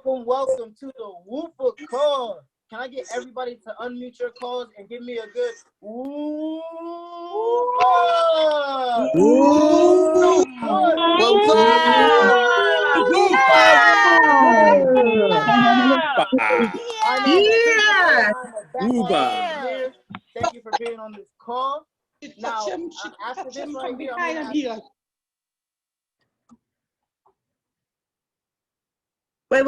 Welcome to the Wupa call. Can I get everybody to unmute your calls and give me a good Wupa? Wupa! Thank you for being on this call. Now, after this right here, I'm going to ask. Wait.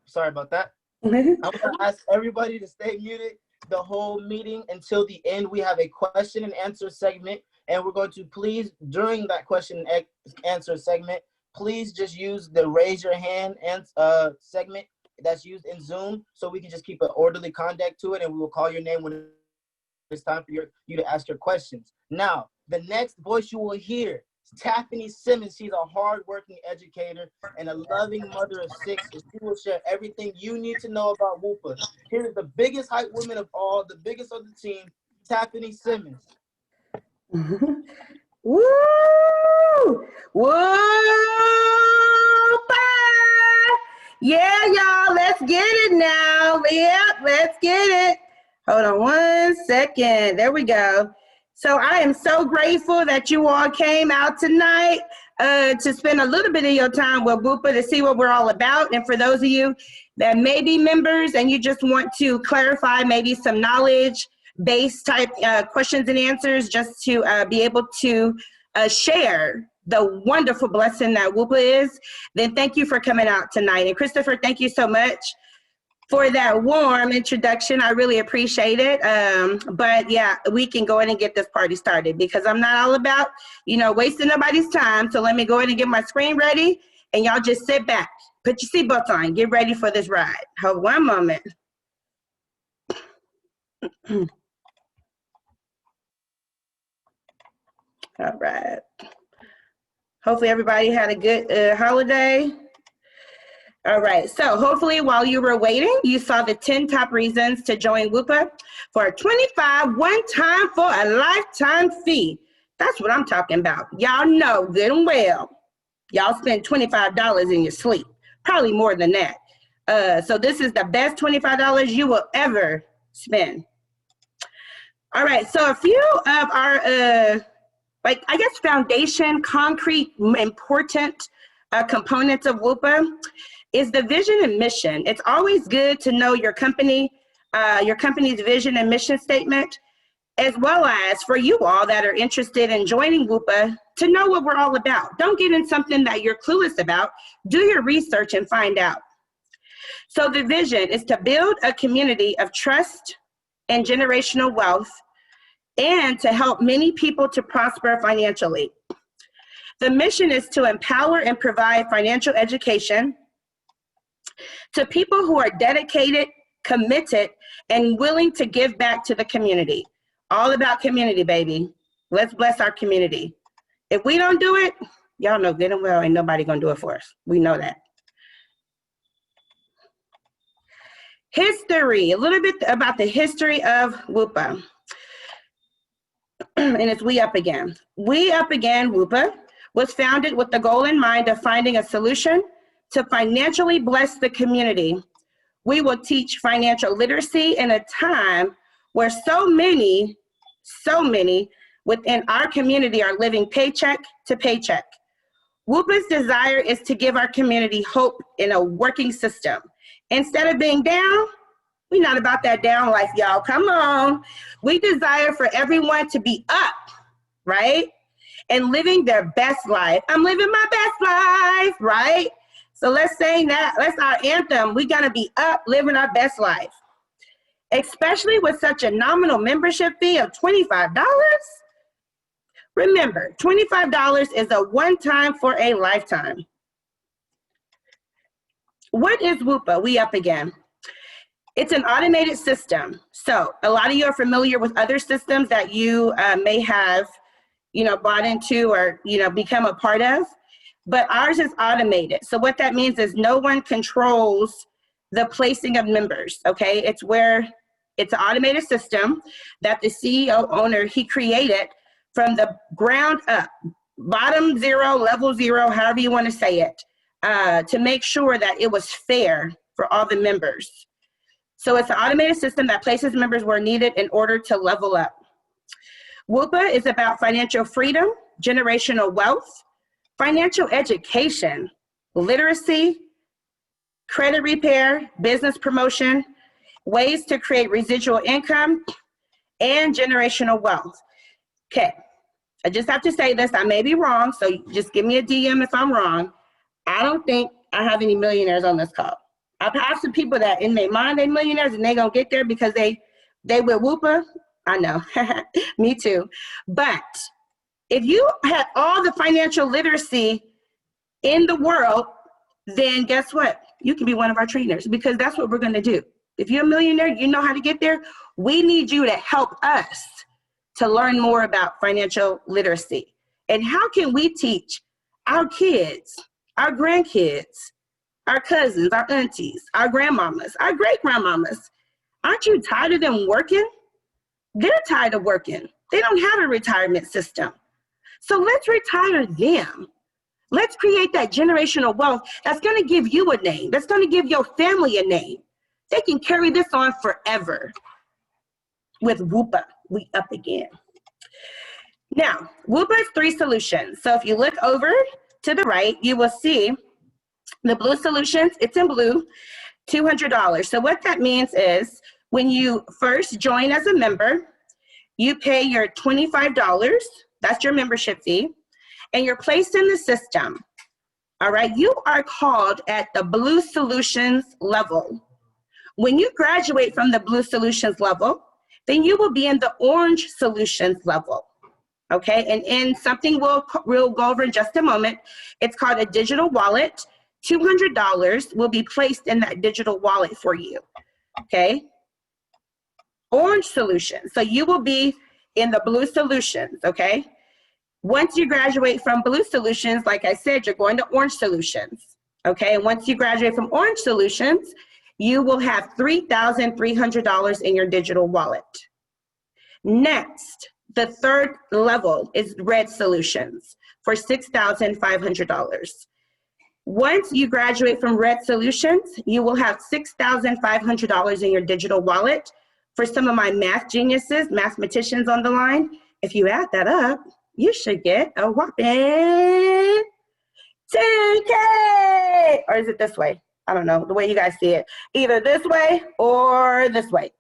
Sorry about that. I'm going to ask everybody to stay muted the whole meeting until the end. We have a question and answer segment, and we're going to please, during that question and answer segment, please just use the raise your hand and segment that's used in Zoom, so we can just keep an orderly conduct to it, and we will call your name when it's time for you to ask your questions. Now, the next voice you will hear is Taffany Simmons. She's a hardworking educator and a loving mother of 6, and she will share everything you need to know about Wupa. Here is the biggest hype woman of all, the biggest of the team, Taffany Simmons. Woo! Wupa! Yeah, y'all, let's get it now. Yep, let's get it. Hold on 1 second. There we go. So I am so grateful that you all came out tonight to spend a little bit of your time with Wupa to see what we're all about. And for those of you that may be members and you just want to clarify maybe some knowledge-based type questions and answers, just to be able to share the wonderful blessing that Wupa is, then thank you for coming out tonight. And Christopher, thank you so much for that warm introduction. I really appreciate it. But yeah, we can go ahead and get this party started, because I'm not all about, wasting nobody's time. So let me go ahead and get my screen ready, and y'all just sit back, put your seatbelts on, get ready for this ride. Hold one moment. All right. Hopefully everybody had a good holiday. All right, so hopefully while you were waiting, you saw the 10 top reasons to join Wupa for a $25 one time for a lifetime fee. That's what I'm talking about. Y'all know good and well, y'all spend $25 in your sleep, probably more than that. So this is the best $25 you will ever spend. All right, so a few of our, foundation, concrete, important components of Wupa is the vision and mission. It's always good to know your company's vision and mission statement. as well as for you all that are interested in joining Wupa to know what we're all about. Don't get in something that you're clueless about. Do your research and find out. So the vision is to build a community of trust and generational wealth, and to help many people to prosper financially. The mission is to empower and provide financial education to people who are dedicated, committed, and willing to give back to the community. All about community, baby. Let's bless our community. If we don't do it, y'all know good and well ain't nobody gonna do it for us. We know that. History, a little bit about the history of Wupa. And it's We Up Again. We Up Again, Wupa, was founded with the goal in mind of finding a solution to financially bless the community. We will teach financial literacy in a time where so many within our community are living paycheck to paycheck. Wupa's desire is to give our community hope in a working system. Instead of being down, we're not about that down life, y'all. Come on. We desire for everyone to be up, right? And living their best life. I'm living my best life, right? So let's sing that. That's our anthem. We gotta be up, living our best life. Especially with such a nominal membership fee of $25. Remember, $25 is a one-time for a lifetime. What is Wupa? We Up Again. It's an automated system. So a lot of you are familiar with other systems that you may have, bought into or, become a part of, but ours is automated. So what that means is no one controls the placing of members, okay? It's an automated system that the CEO owner, he created from the ground up, bottom zero, level zero, however you want to say it, to make sure that it was fair for all the members. So it's an automated system that places members where needed in order to level up. Wupa is about financial freedom, generational wealth, financial education, literacy, credit repair, business promotion, ways to create residual income, and generational wealth. Okay, I just have to say this. I may be wrong, so just give me a DM if I'm wrong. I don't think I have any millionaires on this call. I've had some people that in their mind they're millionaires and they gonna get there because they with Wupa. I know, me too. But if you had all the financial literacy in the world, then guess what? You can be one of our trainers because that's what we're gonna do. If you're a millionaire, you know how to get there. We need you to help us to learn more about financial literacy. And how can we teach our kids, our grandkids, our cousins, our aunties, our grandmamas, our great-grandmamas? Aren't you tired of them working? They're tired of working. They don't have a retirement system. So let's retire them. Let's create that generational wealth that's gonna give you a name, that's gonna give your family a name. They can carry this on forever. With Wupa, We Up Again. Now, Wupa has 3 solutions. So if you look over to the right, you will see the blue solutions, it's in blue, $200. So what that means is when you first join as a member, you pay your $25, that's your membership fee, and you're placed in the system. All right, you are called at the blue solutions level. When you graduate from the blue solutions level, then you will be in the orange solutions level. Okay, and something we'll go over in just a moment. It's called a digital wallet. $200 will be placed in that digital wallet for you. Okay, orange solutions. So you will be in the blue solutions. Okay, once you graduate from blue solutions, like I said, you're going to orange solutions. Okay, and once you graduate from orange solutions, you will have $3,300 in your digital wallet. Next, the third level is red solutions for $6,500. Once you graduate from red solutions, you will have $6,500 in your digital wallet. For some of my math geniuses, mathematicians on the line, if you add that up, you should get a whopping 10K. Or is it this way? I don't know, the way you guys see it, either this way or this way.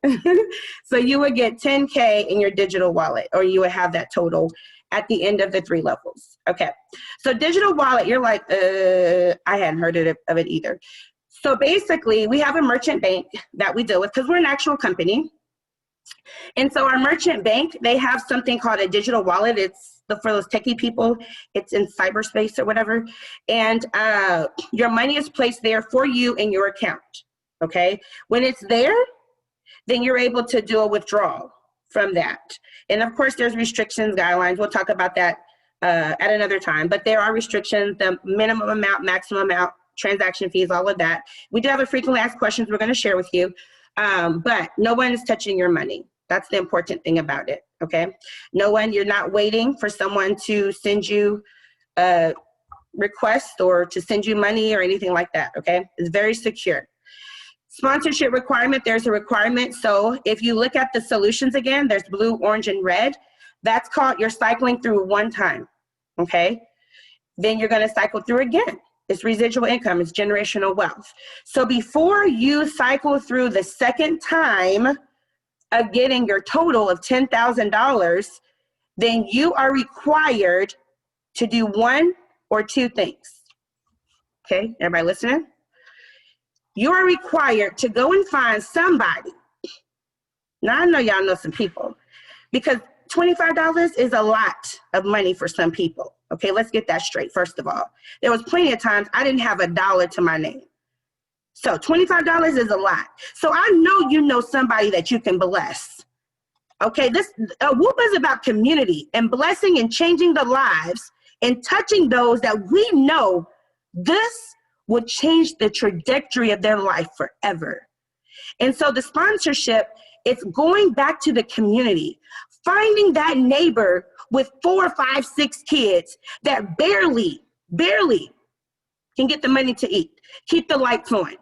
So you would get 10K in your digital wallet, or you would have that total at the end of the 3 levels. Okay, so digital wallet, you're like, I hadn't heard of it either. So basically, we have a merchant bank that we deal with because we're an actual company. And so our merchant bank, they have something called a digital wallet. It's for those techie people. It's in cyberspace or whatever. And your money is placed there for you in your account, okay? When it's there, then you're able to do a withdrawal from that. And of course, there's restrictions, guidelines. We'll talk about that at another time. But there are restrictions, the minimum amount, maximum amount, transaction fees, all of that. We do have a frequently asked questions we're going to share with you. But no one is touching your money. That's the important thing about it, okay? No one, you're not waiting for someone to send you a request or to send you money or anything like that, okay? It's very secure. Sponsorship requirement, there's a requirement. So if you look at the solutions again, there's blue, orange, and red. That's called, you're cycling through one time, okay? Then you're gonna cycle through again. It's residual income, it's generational wealth. So before you cycle through the second time of getting your total of $10,000, then you are required to do one or two things. Okay, everybody listening? You are required to go and find somebody. Now I know y'all know some people, because $25 is a lot of money for some people. Okay, let's get that straight first of all. There was plenty of times I didn't have $1 to my name. So $25 is a lot. So I know you know somebody that you can bless. Okay, this Wupa is about community and blessing and changing the lives and touching those that we know this will change the trajectory of their life forever. And so the sponsorship, it's going back to the community, finding that neighbor with 4, 5, 6 kids that barely can get the money to eat, keep the lights on.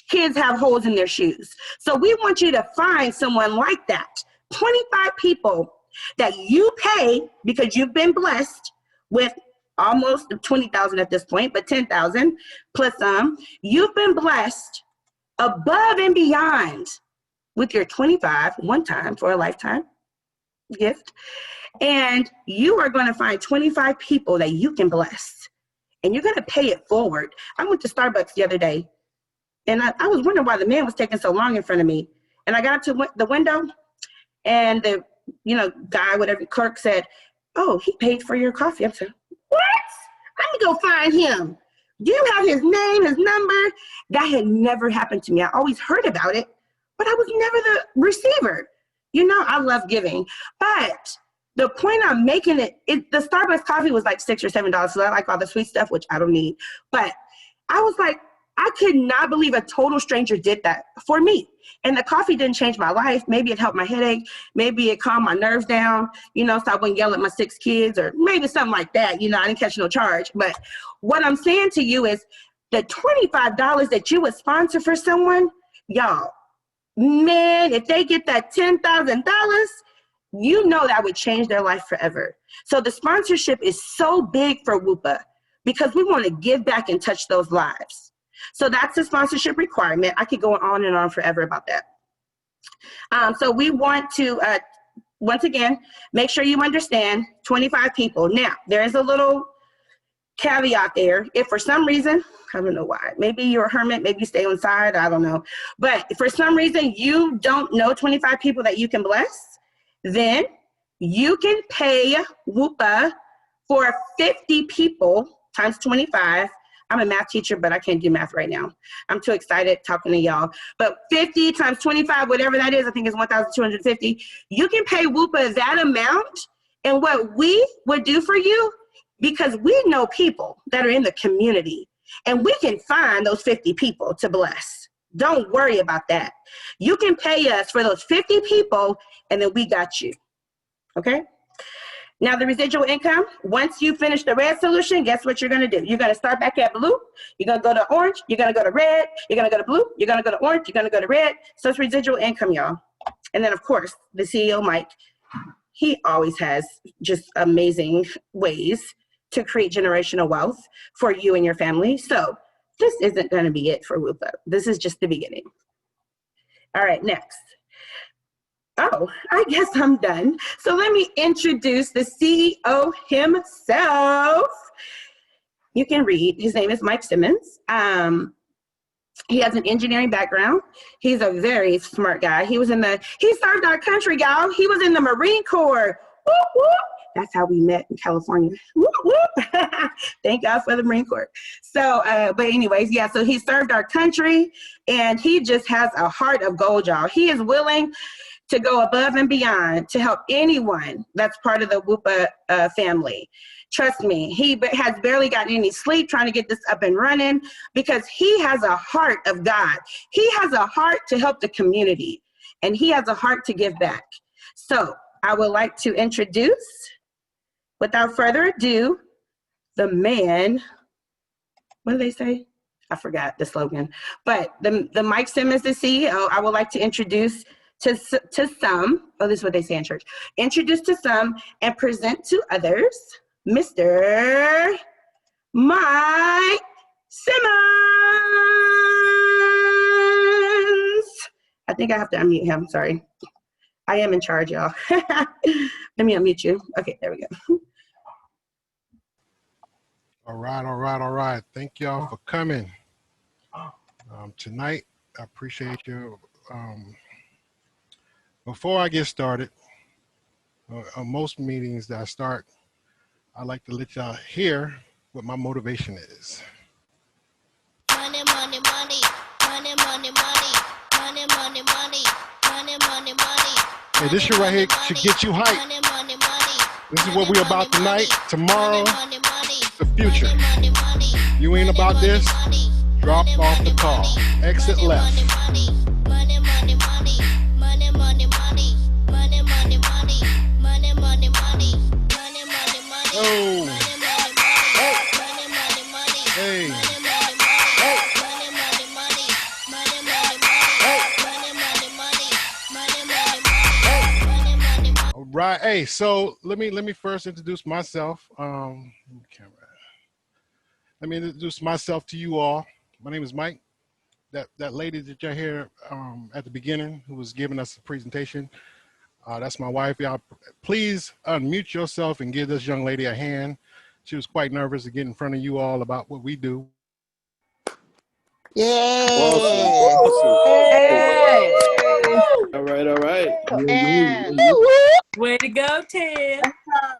Kids have holes in their shoes. So we want you to find someone like that. 25 people that you pay because you've been blessed with almost 20,000 at this point, but 10,000 plus some. You've been blessed above and beyond with your 25 one time for a lifetime gift. And you are going to find 25 people that you can bless. And you're going to pay it forward. I went to Starbucks the other day, and I was wondering why the man was taking so long in front of me. And I got up to the window, and the guy, whatever, clerk said, "Oh, he paid for your coffee." I said, "What? I need to go find him. Do you have his name, his number?" That had never happened to me. I always heard about it, but I was never the receiver. I love giving. But the point I'm making the Starbucks coffee was like $6 or $7. So I like all the sweet stuff, which I don't need. But I was like, I could not believe a total stranger did that for me. And the coffee didn't change my life. Maybe it helped my headache. Maybe it calmed my nerves down, so I wouldn't yell at my 6 kids, or maybe something like that. I didn't catch no charge. But what I'm saying to you is the $25 that you would sponsor for someone, y'all, man, if they get that $10,000, that would change their life forever. So the sponsorship is so big for Wupa because we want to give back and touch those lives. So that's the sponsorship requirement. I could go on and on forever about that. So we want to, once again, make sure you understand 25 people. Now, there is a little caveat there. If for some reason, I don't know why, maybe you're a hermit, maybe you stay inside, I don't know. But if for some reason you don't know 25 people that you can bless, then you can pay Wupa for 50 people times 25. I'm a math teacher, but I can't do math right now. I'm too excited talking to y'all. But 50 times 25, whatever that is, I think it's 1,250. You can pay Wupa that amount. And what we would do for you, because we know people that are in the community, and we can find those 50 people to bless. Don't worry about that. You can pay us for those 50 people, and then we got you, okay? Now the residual income, once you finish the red solution, guess what you're gonna do? You're gonna start back at blue, you're gonna go to orange, you're gonna go to red, you're gonna go to blue, you're gonna go to orange, you're gonna go to red. So it's residual income, y'all. And then of course, the CEO, Mike, he always has just amazing ways to create generational wealth for you and your family. So this isn't going to be it for Wupa. This is just the beginning. All right, next. Oh, I guess I'm done. So let me introduce the CEO himself. You can read. His name is Mike Simmons. He has an engineering background. He's a very smart guy. He served our country, y'all. He was in the Marine Corps. Whoop, whoop. That's how we met in California. Whoop, whoop. Thank God for the Marine Corps. So, but anyways, yeah, so he served our country, and he just has a heart of gold, y'all. He is willing to go above and beyond to help anyone that's part of the Wupa family. Trust me, he has barely gotten any sleep trying to get this up and running because he has a heart of God. He has a heart to help the community, and he has a heart to give back. So I would like to introduce, without further ado, the man, what do they say? I forgot the slogan, but the Mike Simmons, the CEO, I would like to introduce to some, oh, this is what they say in church, introduce to some and present to others, Mr. Mike Simmons. I think I have to unmute him, sorry. I am in charge, y'all. Let me unmute you. Okay, there we go. All right. Thank y'all for coming tonight. I appreciate you. Before I get started, on most meetings that I start, I like to let y'all hear what my motivation is. Money, money, money, money, money, money, money, money, money, money, money, money. Hey, this shit right here should get you hyped. This is what we're about tonight, tomorrow, the future. You ain't about this, drop off the call, exit left. Oh. Hey. All right. Hey, so let me first introduce myself. Let me introduce myself to you all. My name is Mike. That lady that you're here at the beginning who was giving us a presentation, that's my wife. Y'all, please unmute yourself and give this young lady a hand. She was quite nervous to get in front of you all about what we do. Yeah. Awesome. Hey. All right. And Way to go, Ted.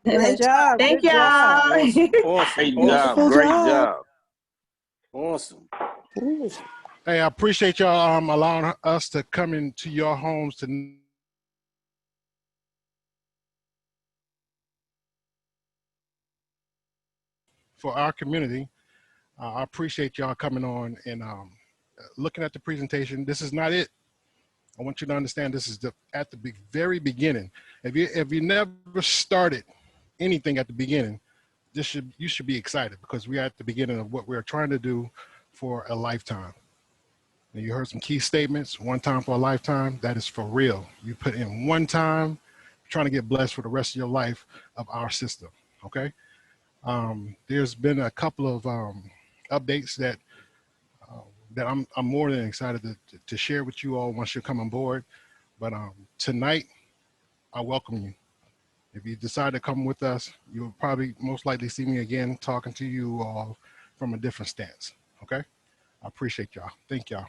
great job. Thank Good job. y'all. Awesome. Great job. Awesome. Hey, I appreciate y'all allowing us to come into your homes to for our community. I appreciate y'all coming on and looking at the presentation. This is not it. I want you to understand this is at the very beginning. If you never started anything at the beginning, you should be excited because we're at the beginning of what we're trying to do for a lifetime. And you heard some key statements, one time for a lifetime, that is for real. You put in one time, you're trying to get blessed for the rest of your life of our system, okay? There's been a couple of updates that I'm more than excited to share with you all once you come on board. But tonight, I welcome you. If you decide to come with us, you'll probably most likely see me again talking to you all from a different stance, okay? I appreciate y'all. Thank y'all.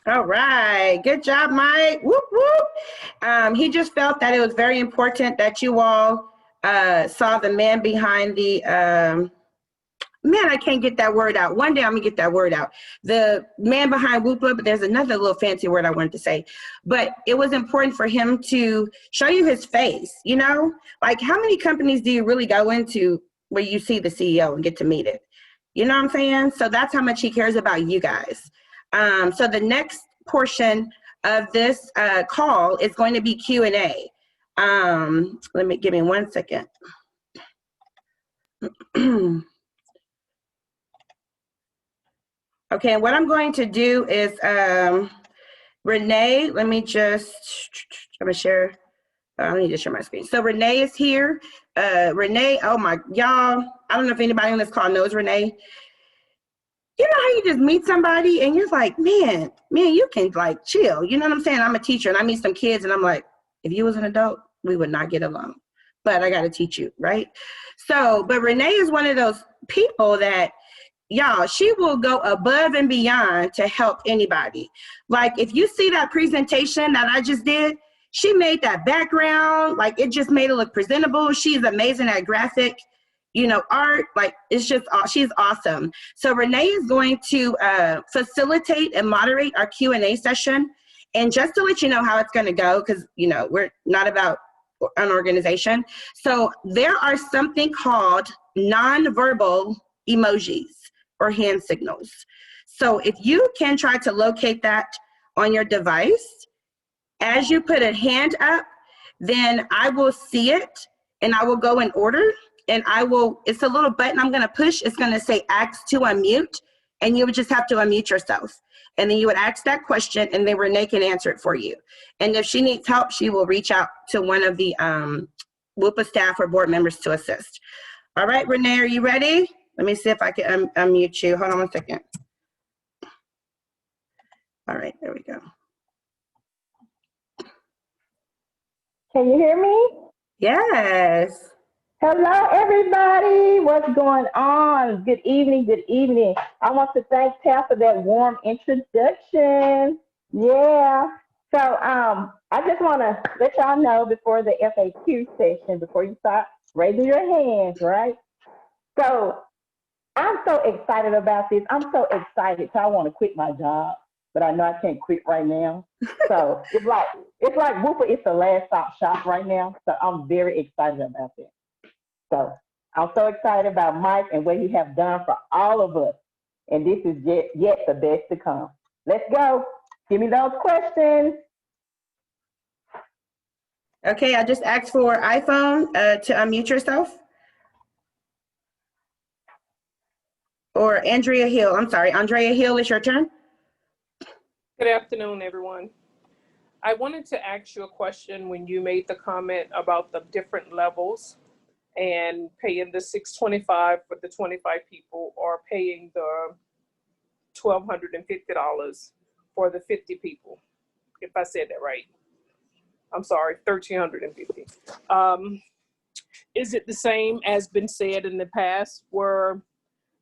All right, good job, Mike. Whoop, whoop. He just felt that it was very important that you all saw the man behind the, man, I can't get that word out. One day I'm gonna get that word out. The man behind Wupa, but there's another little fancy word I wanted to say. But it was important for him to show you his face, you know? Like how many companies do you really go into where you see the CEO and get to meet it? You know what I'm saying? So that's how much he cares about you guys. So the next portion of this call is going to be Q&A. Give me 1 second. Okay, and what I'm going to do is, Renee, I'm gonna share, I need to share my screen. So Renee is here. Renee, oh my, y'all, I don't know if anybody on this call knows Renee. You know how you just meet somebody and you're like, man, you can like chill. You know what I'm saying? I'm a teacher and I meet some kids and I'm like, if you was an adult, we would not get along. But I got to teach you, right? So, but Renee is one of those people that, y'all, she will go above and beyond to help anybody. Like if you see that presentation that I just did, she made that background, like it just made it look presentable. She's amazing at graphic, art. Like it's just, she's awesome. So Renee is going to facilitate and moderate our Q&A session. And just to let you know how it's going to go, because, we're not about an organization. So there are something called nonverbal emojis or hand signals. So if you can try to locate that on your device, as you put a hand up, then I will see it and I will go in order and it's a little button I'm gonna push. It's gonna say ask to unmute and you would just have to unmute yourself. And then you would ask that question and then Renee can answer it for you. And if she needs help, she will reach out to one of the WUPA staff or board members to assist. All right, Renee, are you ready? Let me see if I can unmute you. Hold on one second. All right, there we go. Can you hear me? Yes. Hello, everybody. What's going on? Good evening. Good evening. I want to thank Tab for that warm introduction. Yeah. So I just want to let y'all know before the FAQ session, before you start raising your hands, right? So I'm so excited about this. I'm so excited. So I want to quit my job, but I know I can't quit right now. So it's like Wupa is the last stop shop right now. So I'm very excited about that. So I'm so excited about Mike and what he have done for all of us. And this is yet the best to come. Let's go. Give me those questions. Okay, I just asked for iPhone to unmute yourself. Or Andrea Hill. I'm sorry, Andrea Hill, it's your turn. Good afternoon, everyone. I wanted to ask you a question when you made the comment about the different levels and paying the $625 for the 25 people or paying the $1,250 for the 50 people, if I said that right. I'm sorry, $1,350. Is it the same as been said in the past where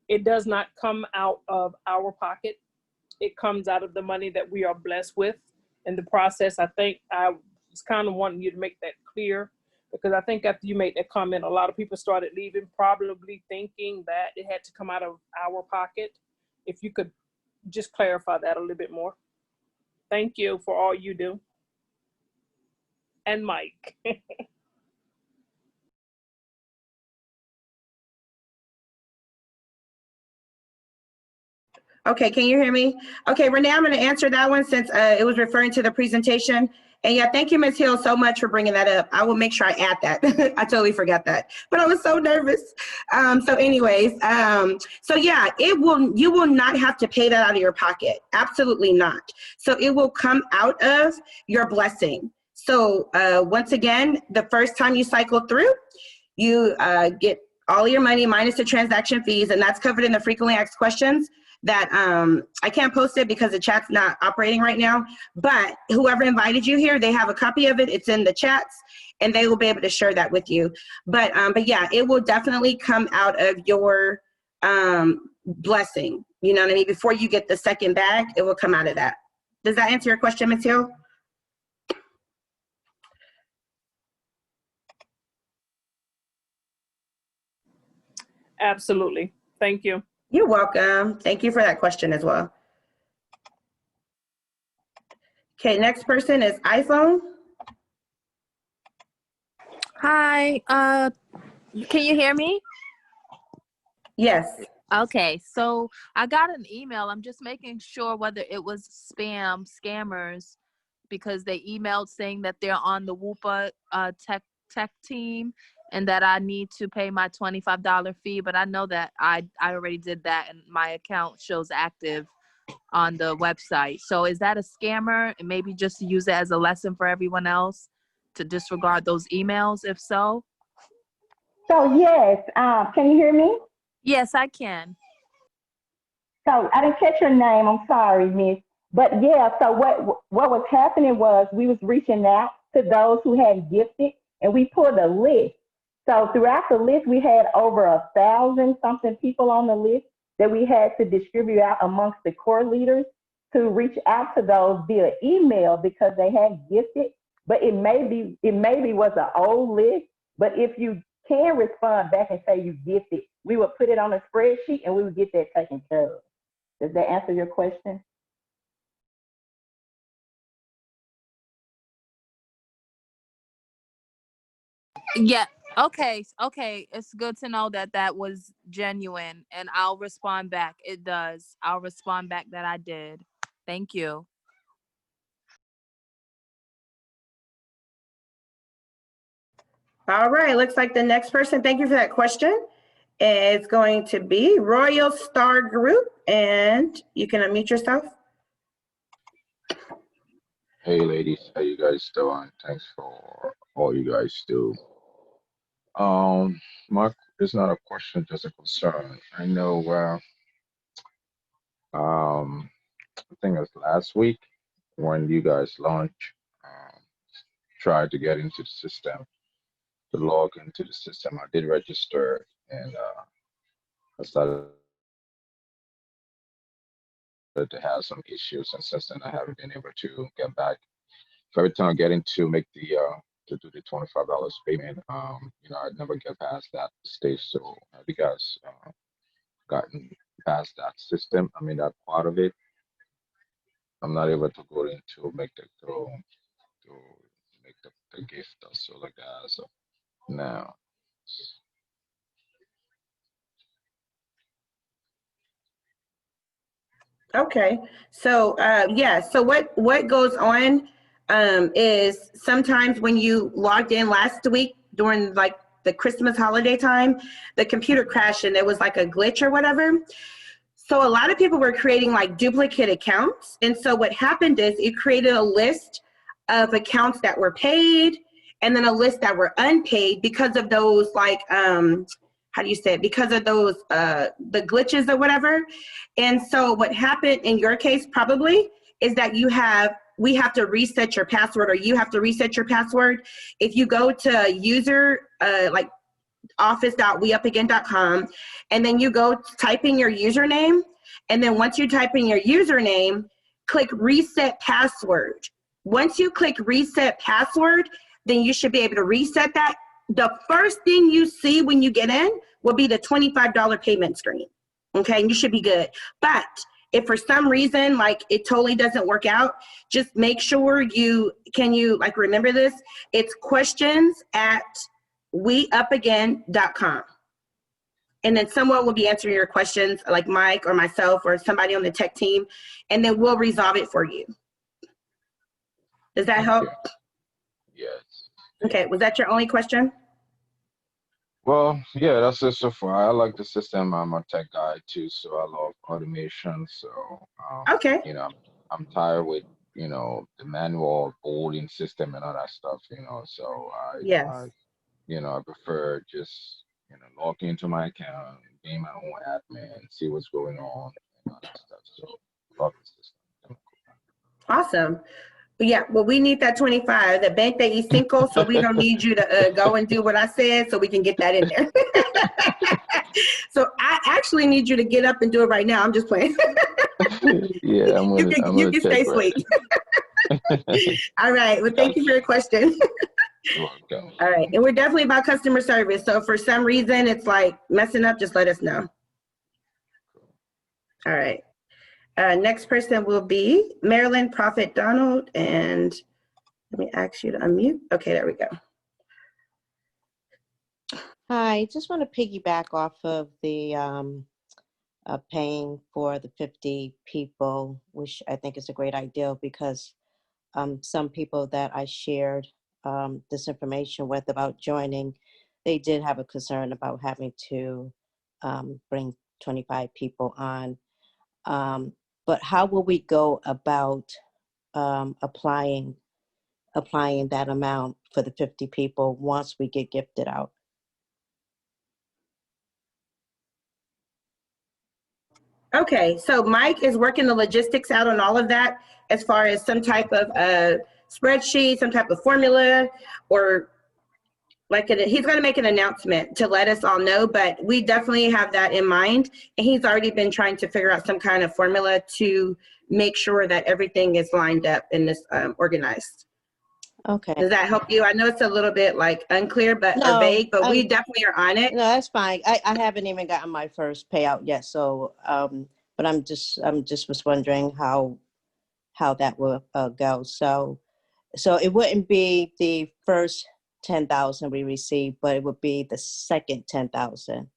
it does not come out of our pocket? It comes out of the money that we are blessed with in the process. I think I was kind of wanting you to make that clear because I think after you made that comment, a lot of people started leaving probably thinking that it had to come out of our pocket. If you could just clarify that a little bit more. Thank you for all you do. And Mike. Okay, can you hear me? Okay, Renee, I'm gonna answer that one since it was referring to the presentation. And yeah, thank you, Ms. Hill, so much for bringing that up. I will make sure I add that. I totally forgot that, but I was so nervous. So anyways, so yeah, you will not have to pay that out of your pocket. Absolutely not. So it will come out of your blessing. So once again, the first time you cycle through, you get all your money minus the transaction fees, and that's covered in the frequently asked questions. That I can't post it because the chat's not operating right now, but whoever invited you here, they have a copy of it. It's in the chats and they will be able to share that with you. But yeah, it will definitely come out of your blessing. You know what I mean? Before you get the second bag, it will come out of that. Does that answer your question, Ms. Hill? Absolutely. Thank you. You're welcome. Thank you for that question as well. Okay, next person is iPhone. Hi, can you hear me? Yes. Okay, so I got an email. I'm just making sure whether it was scammers, because they emailed saying that they're on the Wupa tech team and that I need to pay my $25 fee, but I know that I already did that and my account shows active on the website. So is that a scammer? And maybe just to use it as a lesson for everyone else to disregard those emails, if so? So yes, can you hear me? Yes, I can. So I didn't catch your name. I'm sorry, Miss. But yeah, so what was happening was we was reaching out to those who had gifted, and we pulled a list. So throughout the list, we had over 1,000 something people on the list that we had to distribute out amongst the core leaders to reach out to those via email because they had gifted. But it maybe was an old list. But if you can respond back and say you gifted, we would put it on a spreadsheet and we would get that taken care of. Does that answer your question? Yeah. Okay. Okay. It's good to know that that was genuine, and I'll respond back. It does. I'll respond back that I did. Thank you. All right, looks like the next person, thank you for that question, is going to be Royal Star Group, and you can unmute yourself. Hey ladies, how you guys doing? Thanks for all you guys do. Um, my it's not a question, just a concern. I know I think it was last week when you guys launched, tried to get into the system, to log into the system. I did register and I started to have some issues, and since then I haven't been able to get back. So every time I get into make the to do the $25 payment, I never get past that stage. So have you guys gotten past that system? I mean that part of it. I'm not able to go in to make the to make the gift or so like that. So now, Okay, so yeah, so what goes on is sometimes when you logged in last week during like the Christmas holiday time, the computer crashed and there was like a glitch or whatever. So a lot of people were creating like duplicate accounts, and so what happened is it created a list of accounts that were paid and then a list that were unpaid because of those like how do you say it, because of those the glitches or whatever. And so what happened in your case probably is that we have to reset your password, or you have to reset your password. If you go to user like office.weupagain.com, and then you go type in your username, and then once you type in your username, click reset password. Once you click reset password, then you should be able to reset that. The first thing you see when you get in will be the $25 payment screen. Okay, and you should be good. But if for some reason like it totally doesn't work out, just make sure you like remember this. It's questions at weupagain.com. And then someone will be answering your questions, like Mike or myself or somebody on the tech team, and then we'll resolve it for you. Does that help? okay, yes. Okay, was that your only question? Well, yeah, that's it so far. I like the system. I'm a tech guy too, so I love automation. So, Okay. I'm tired with, the manual boarding system and all that stuff, so Yes. I prefer just, logging into my account, being my own admin, see what's going on and all that stuff. So, love the system. Awesome. Yeah, well, we need that 25, the 25, so we don't need you to go and do what I said so we can get that in there. So I actually need you to get up and do it right now. I'm just playing. Yeah, You I'm gonna can check stay right. asleep. All right, well, thank you for your question. You're welcome. All right, and we're definitely about customer service. So if for some reason it's like messing up, just let us know. All right. Next person will be Marilyn Prophet Donald, and let me ask you to unmute. Okay, there we go. Hi, just want to piggyback off of the paying for the 50 people, which I think is a great idea because some people that I shared this information with about joining, they did have a concern about having to bring 25 people on. But how will we go about applying that amount for the 50 people once we get gifted out? Okay, so Mike is working the logistics out on all of that as far as some type of spreadsheet, some type of formula, or like he's going to make an announcement to let us all know, but we definitely have that in mind. And he's already been trying to figure out some kind of formula to make sure that everything is lined up and is organized. Okay. Does that help you? I know it's a little bit like unclear, but or No, vague, but we definitely are on it. no, that's fine. I haven't even gotten my first payout yet, so but I'm just was wondering how that will go. So it wouldn't be the first 10,000 we received, but it would be the second 10,000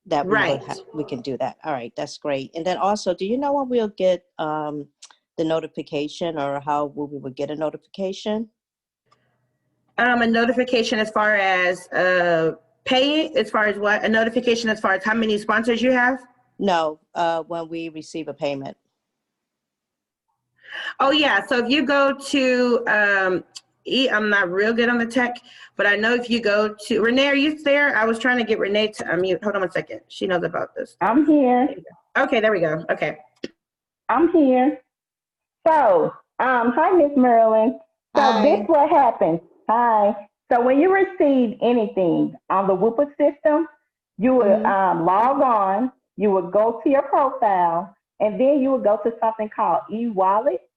that we Right. we can do that. All right, that's great. And then also, do you know when we'll get the notification, or how we would get a notification? A notification as far as paying, as far as what? A notification as far as how many sponsors you have? No, when we receive a payment. Oh yeah, so if you go to, I'm not real good on the tech, but I know if you go to, Renee, are you there? I was trying to get Renee to unmute. Hold on 1 second. She knows about this. I'm here. Okay, there we go. Okay. I'm here. So, hi, Miss Marilyn. So this Hi. what happens. Hi. So when you receive anything on the Wupa system, you would log on, you would go to your profile, and then you would go to something called e-wallet,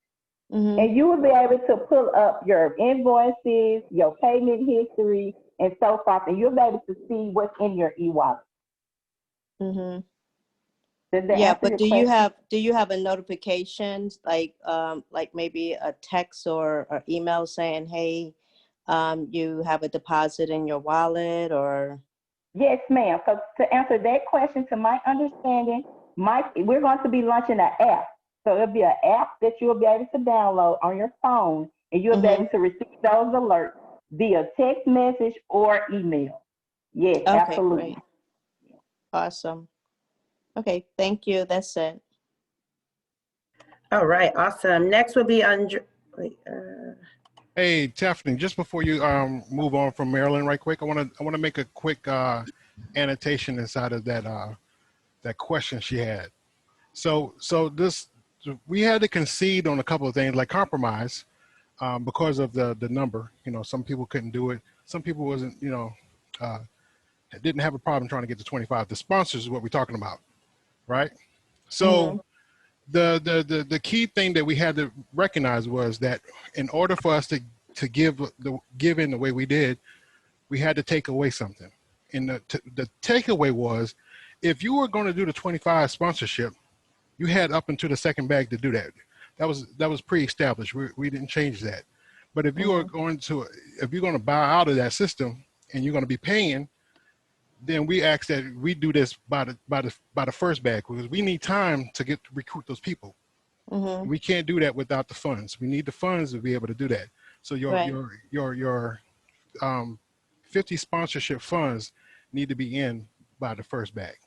and you will be able to pull up your invoices, your payment history, and so forth, and you'll be able to see what's in your e-wallet. Yeah, but do you have a notification, like maybe a text or email saying, hey, you have a deposit in your wallet, or? Yes, ma'am. So to answer that question, to my understanding, we're going to be launching an app. So it'll be an app that you'll be able to download on your phone, and you'll be able to receive those alerts via text message or email. Yes, Okay, absolutely. great. Awesome. Okay, thank you. That's it. All right, awesome. Next will be Hey, Tiffany, just before you move on from Maryland right quick, I want to make a quick annotation inside of that question she had. So we had to concede on a couple of things, like compromise, because of the number. You know, some people couldn't do it. Some people wasn't, didn't have a problem trying to get to 25. The sponsors is what we're talking about, right? So the key thing that we had to recognize was that in order for us to give in the way we did, we had to take away something. And the takeaway was, if you were going to do the 25 sponsorship, you had up into the second bag to do that. That was pre-established. We didn't change that. But if you are going to buy out of that system and you're going to be paying, then we ask that we do this by the first bag, because we need time to recruit those people. We can't do that without the funds. We need the funds to be able to do that. So your 50 sponsorship funds need to be in by the first bag.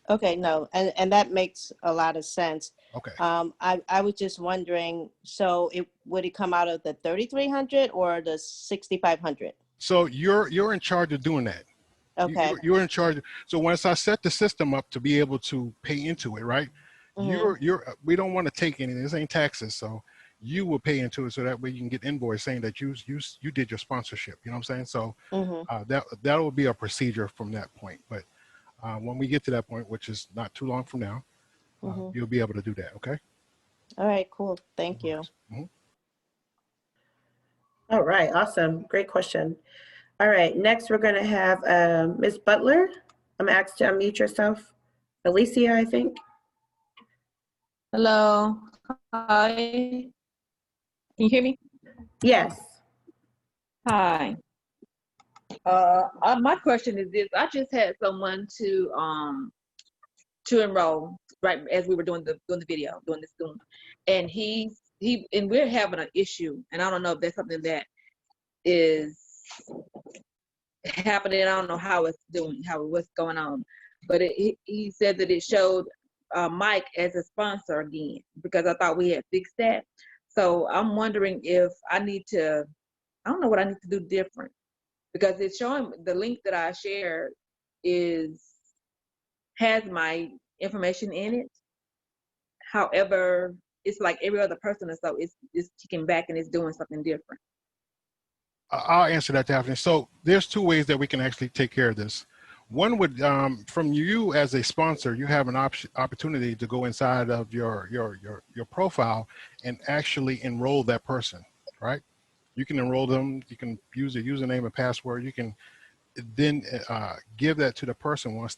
Okay, no, and that makes a lot of sense. Okay. I was just wondering, so would it come out of the 3,300 or the 6,500? So you're in charge of doing that. Okay. You're in charge. So once I set the system up to be able to pay into it, right? We don't want to take anything. This ain't taxes, so you will pay into it, so that way you can get invoice saying that you did your sponsorship. You know what I'm saying? So that will be a procedure from that point. But when we get to that point, which is not too long from now, you'll be able to do that. Okay. All right. Cool. Thank you. All right. Awesome. Great question. All right. Next, we're going to have Ms. Butler. I'm asked to unmute yourself. Alicia, I think. Hello. Hi. Can you hear me? Yes. Hi. My question is this: I just had someone to enroll right as we were doing the video, doing this Zoom, and and we're having an issue, and I don't know if that's something that is happening. I don't know what's going on, but he said that it showed Mike as a sponsor again, because I thought we had fixed that. So I'm wondering if I don't know what I need to do different, because it's showing the link that I shared has my information in it. However, it's like every other person, and so it's kicking back and it's doing something different. I'll answer that, Daphne. So there's two ways that we can actually take care of this. One would, from you as a sponsor, you have an opportunity to go inside of your profile and actually enroll that person, right? You can enroll them. You can use a username and password. You can then give that to the person once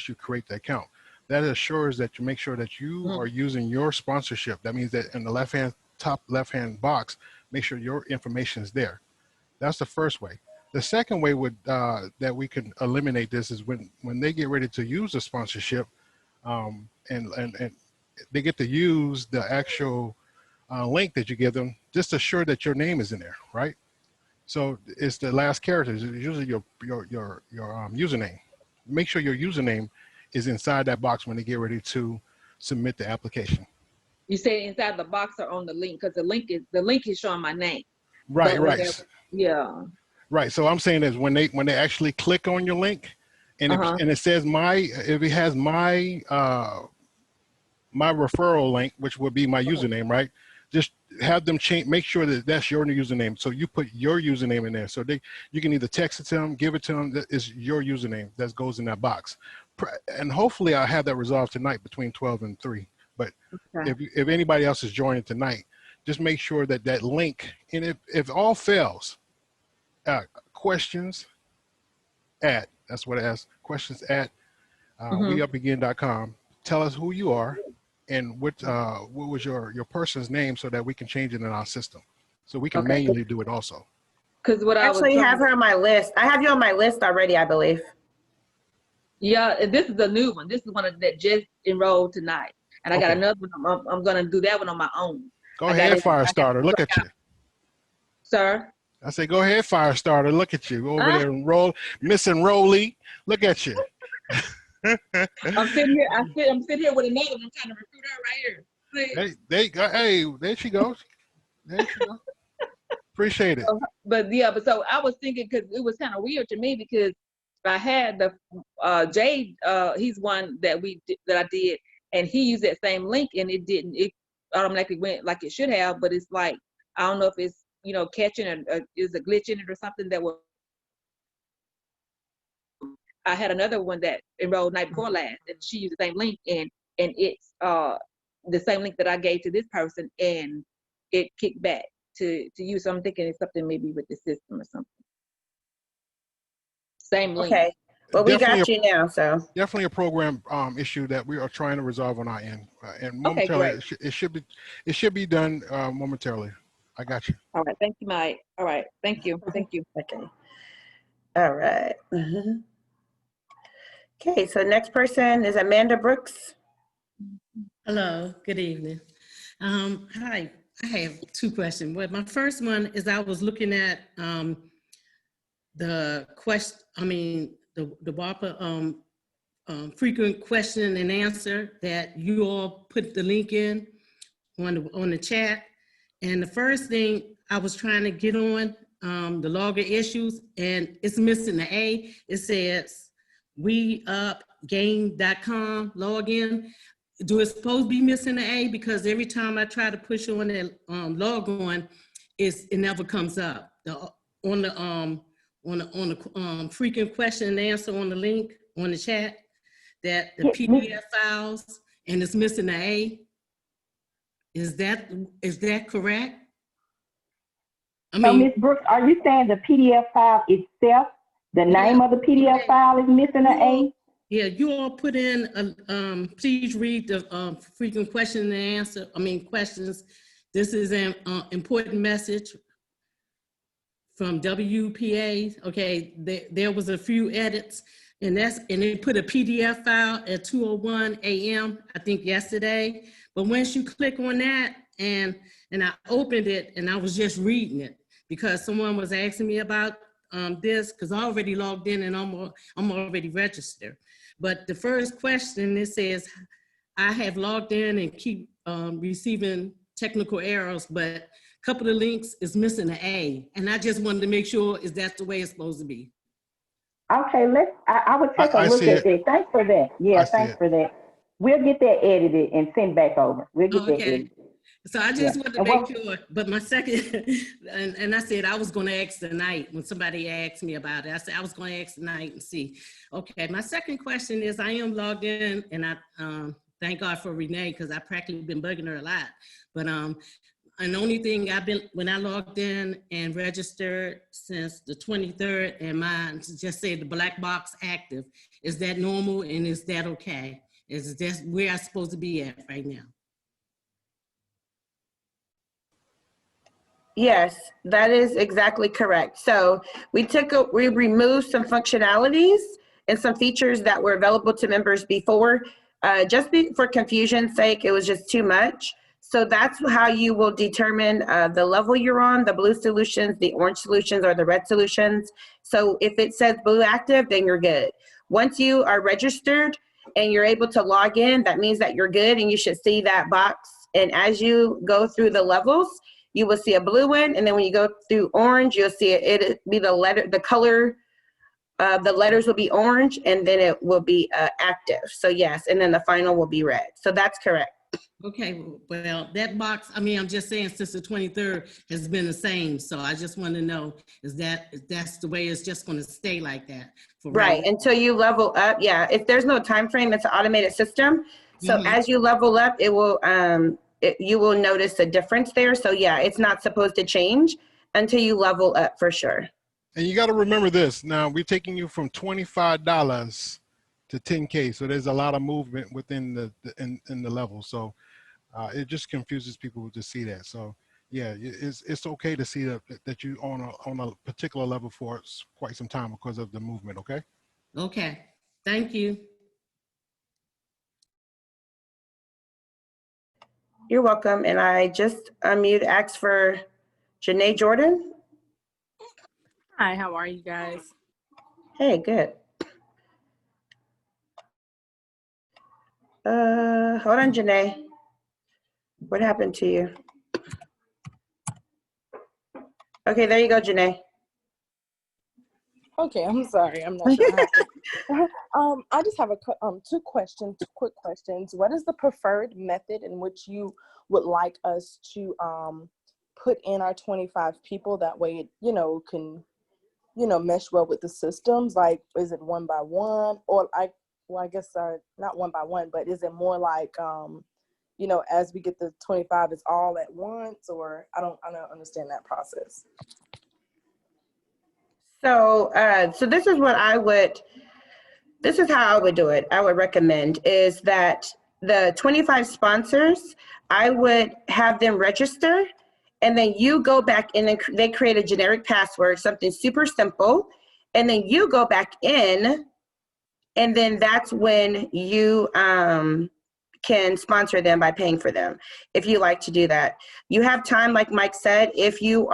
you create the account. That assures that you make sure that you are using your sponsorship. That means that in the top left-hand box, make sure your information is there. That's the first way. The second way would that we can eliminate this is when they get ready to use the sponsorship, and they get to use the actual link that you give them. Just assure that your name is in there, right? So it's the last characters. It's usually your username. Make sure your username is inside that box when they get ready to submit the application. You say inside the box or on the link, because the link is showing my name. Right, But right. Yeah. Right. So I'm saying is when they actually click on your link, and it says if it has my my referral link, which would be my username, right? Just have them make sure that that's your username. So you put your username in there. So you can either text it to them, give it to them. That is your username that goes in that box. And hopefully I'll have that resolved tonight between 12 and 3. But if anybody else is joining tonight, just make sure that that link, and if all fails, questions at, that's what it asks, questions at weupagain.com. Tell us who you are and what was your person's name so that we can change it in our system. So we can manually do it also. Because what I actually have her on my list. I have you on my list already, I believe. Yeah, this is a new one. This is one that just enrolled tonight. And I got another one. I'm going to do that one on my own. Go ahead, Firestarter. Look at you. Sir? I say, go ahead, Firestarter. Look at you. Over there, Miss Enrollee. Look at you. I'm sitting here. I'm sitting here with another one. I'm trying to recruit her right here. Hey, there she goes. There she goes. Appreciate it. But so I was thinking, because it was kind of weird to me, because I had the Jade. He's one that I did, and he used that same link, and it automatically went like it should have. But it's like, I don't know if it's catching or is a glitch in it or something that will. I had another one that enrolled night before last, and she used the same link, and it's the same link that I gave to this person, and it kicked back to you. So I'm thinking it's something maybe with the system or something. Same link. Okay. Well, we got you now, so. Definitely a program issue that we are trying to resolve on our end. And momentarily, it should be done momentarily. I got you. All right. Thank you, Mike. All right. Thank you. Thank you. Okay. All right. Okay, so next person is Amanda Brooks. Hello, good evening. Hi, I have two questions. Well, my first one is I was looking at the WAPA frequent question and answer that you all put the link in on the chat. And the first thing I was trying to get on the logger issues, and it's missing the A. It says weupagain.com login. Do it supposed to be missing the A? Because every time I try to push on that log on, it never comes up. On the frequent question and answer on the link on the chat, that the PDF files, and it's missing the A. Is that correct? I mean, Ms. Brooks, are you saying the PDF file itself, the name of the PDF file is missing an A? Yeah, you all put in, please read the frequent question and answer, questions. This is an important message from WPA. Okay, there was a few edits, and they put a PDF file at 2:01 a.m., I think yesterday. But once you click on that, and I opened it, and I was just reading it, because someone was asking me about this, because I already logged in and I'm already registered. But the first question, it says, I have logged in and keep receiving technical errors, but a couple of links is missing an A. And I just wanted to make sure, is that the way it's supposed to be? Okay, I would take a look at that. Thanks for that. Yeah, thanks for that. We'll get that edited and sent back over. We'll get that Okay. edited. So I Yeah. just wanted to And make what, sure, but my second, and I said I was going to ask tonight when somebody asked me about it. I said I was going to ask tonight and see. Okay, my second question is I am logged in, and I thank God for Renee because I practically been bugging her a lot. But and the only thing I've been, when I logged in and registered since the 23rd, and mine just said the black box active. Is that normal and is that okay? Is that where I'm supposed to be at right now? Yes, that is exactly correct. So we removed some functionalities and some features that were available to members before. For confusion's sake, it was just too much. So that's how you will determine the level you're on, the blue solutions, the orange solutions, or the red solutions. So if it says blue active, then you're good. Once you are registered and you're able to log in, that means that you're good and you should see that box. And as you go through the levels, you will see a blue one, and then when you go through orange, you'll see it be the color, the letters will be orange, and then it will be active. So yes, and then the final will be red. So that's correct. Okay, well, that box, I mean, I'm just saying since the 23rd has been the same. So I just want to know, if that's the way it's just going to stay like that? For Right, until you level up. Yeah, if there's no time frame, it's an automated system. So as you level up, it will, you will notice a difference there. So yeah, it's not supposed to change until you level up for sure. And you got to remember this. Now we're taking you from $25 to 10K. So there's a lot of movement within in the level. So it just confuses people to see that. So yeah, it's okay to see that you on a particular level for quite some time because of the movement. Okay. Okay. Thank you. You're welcome. And I just asked for Janae Jordan. Hi, how are you guys? Hey, good. Hold on, Janae. What happened to you? Okay, there you go, Janae. Okay, I'm sorry. I'm not sure what happened. I just have two quick questions. What is the preferred method in which you would like us to put in our 25 people? That way it, can, mesh well with the systems. Like, is it one by one, or I guess not one by one, but is it more like, as we get the 25, it's all at once, or I don't understand that process. So, so this is how I would do it. I would recommend is that the 25 sponsors, I would have them register, and then you go back in and they create a generic password, something super simple, and then you go back in, and then that's when you can sponsor them by paying for them, if you like to do that. You have time, like Mike said, if you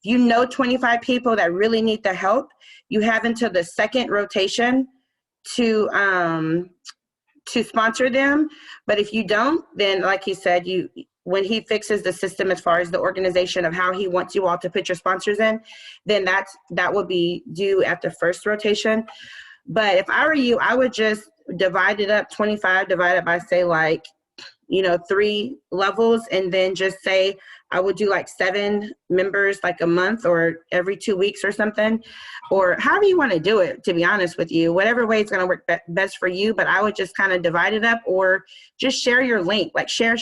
know 25 people that really need the help, you have until the second rotation to sponsor them. But if you don't, then like he said, when he fixes the system as far as the organization of how he wants you all to put your sponsors in, then that will be due at the first rotation. But if I were you, I would just divide it up, 25 divided by, say, like, 3 levels, and then just say I would do like 7 members like a month or every 2 weeks or something, or however you want to do it, to be honest with you, whatever way it's going to work best for you. But I would just kind of divide it up, or just share your link, like share.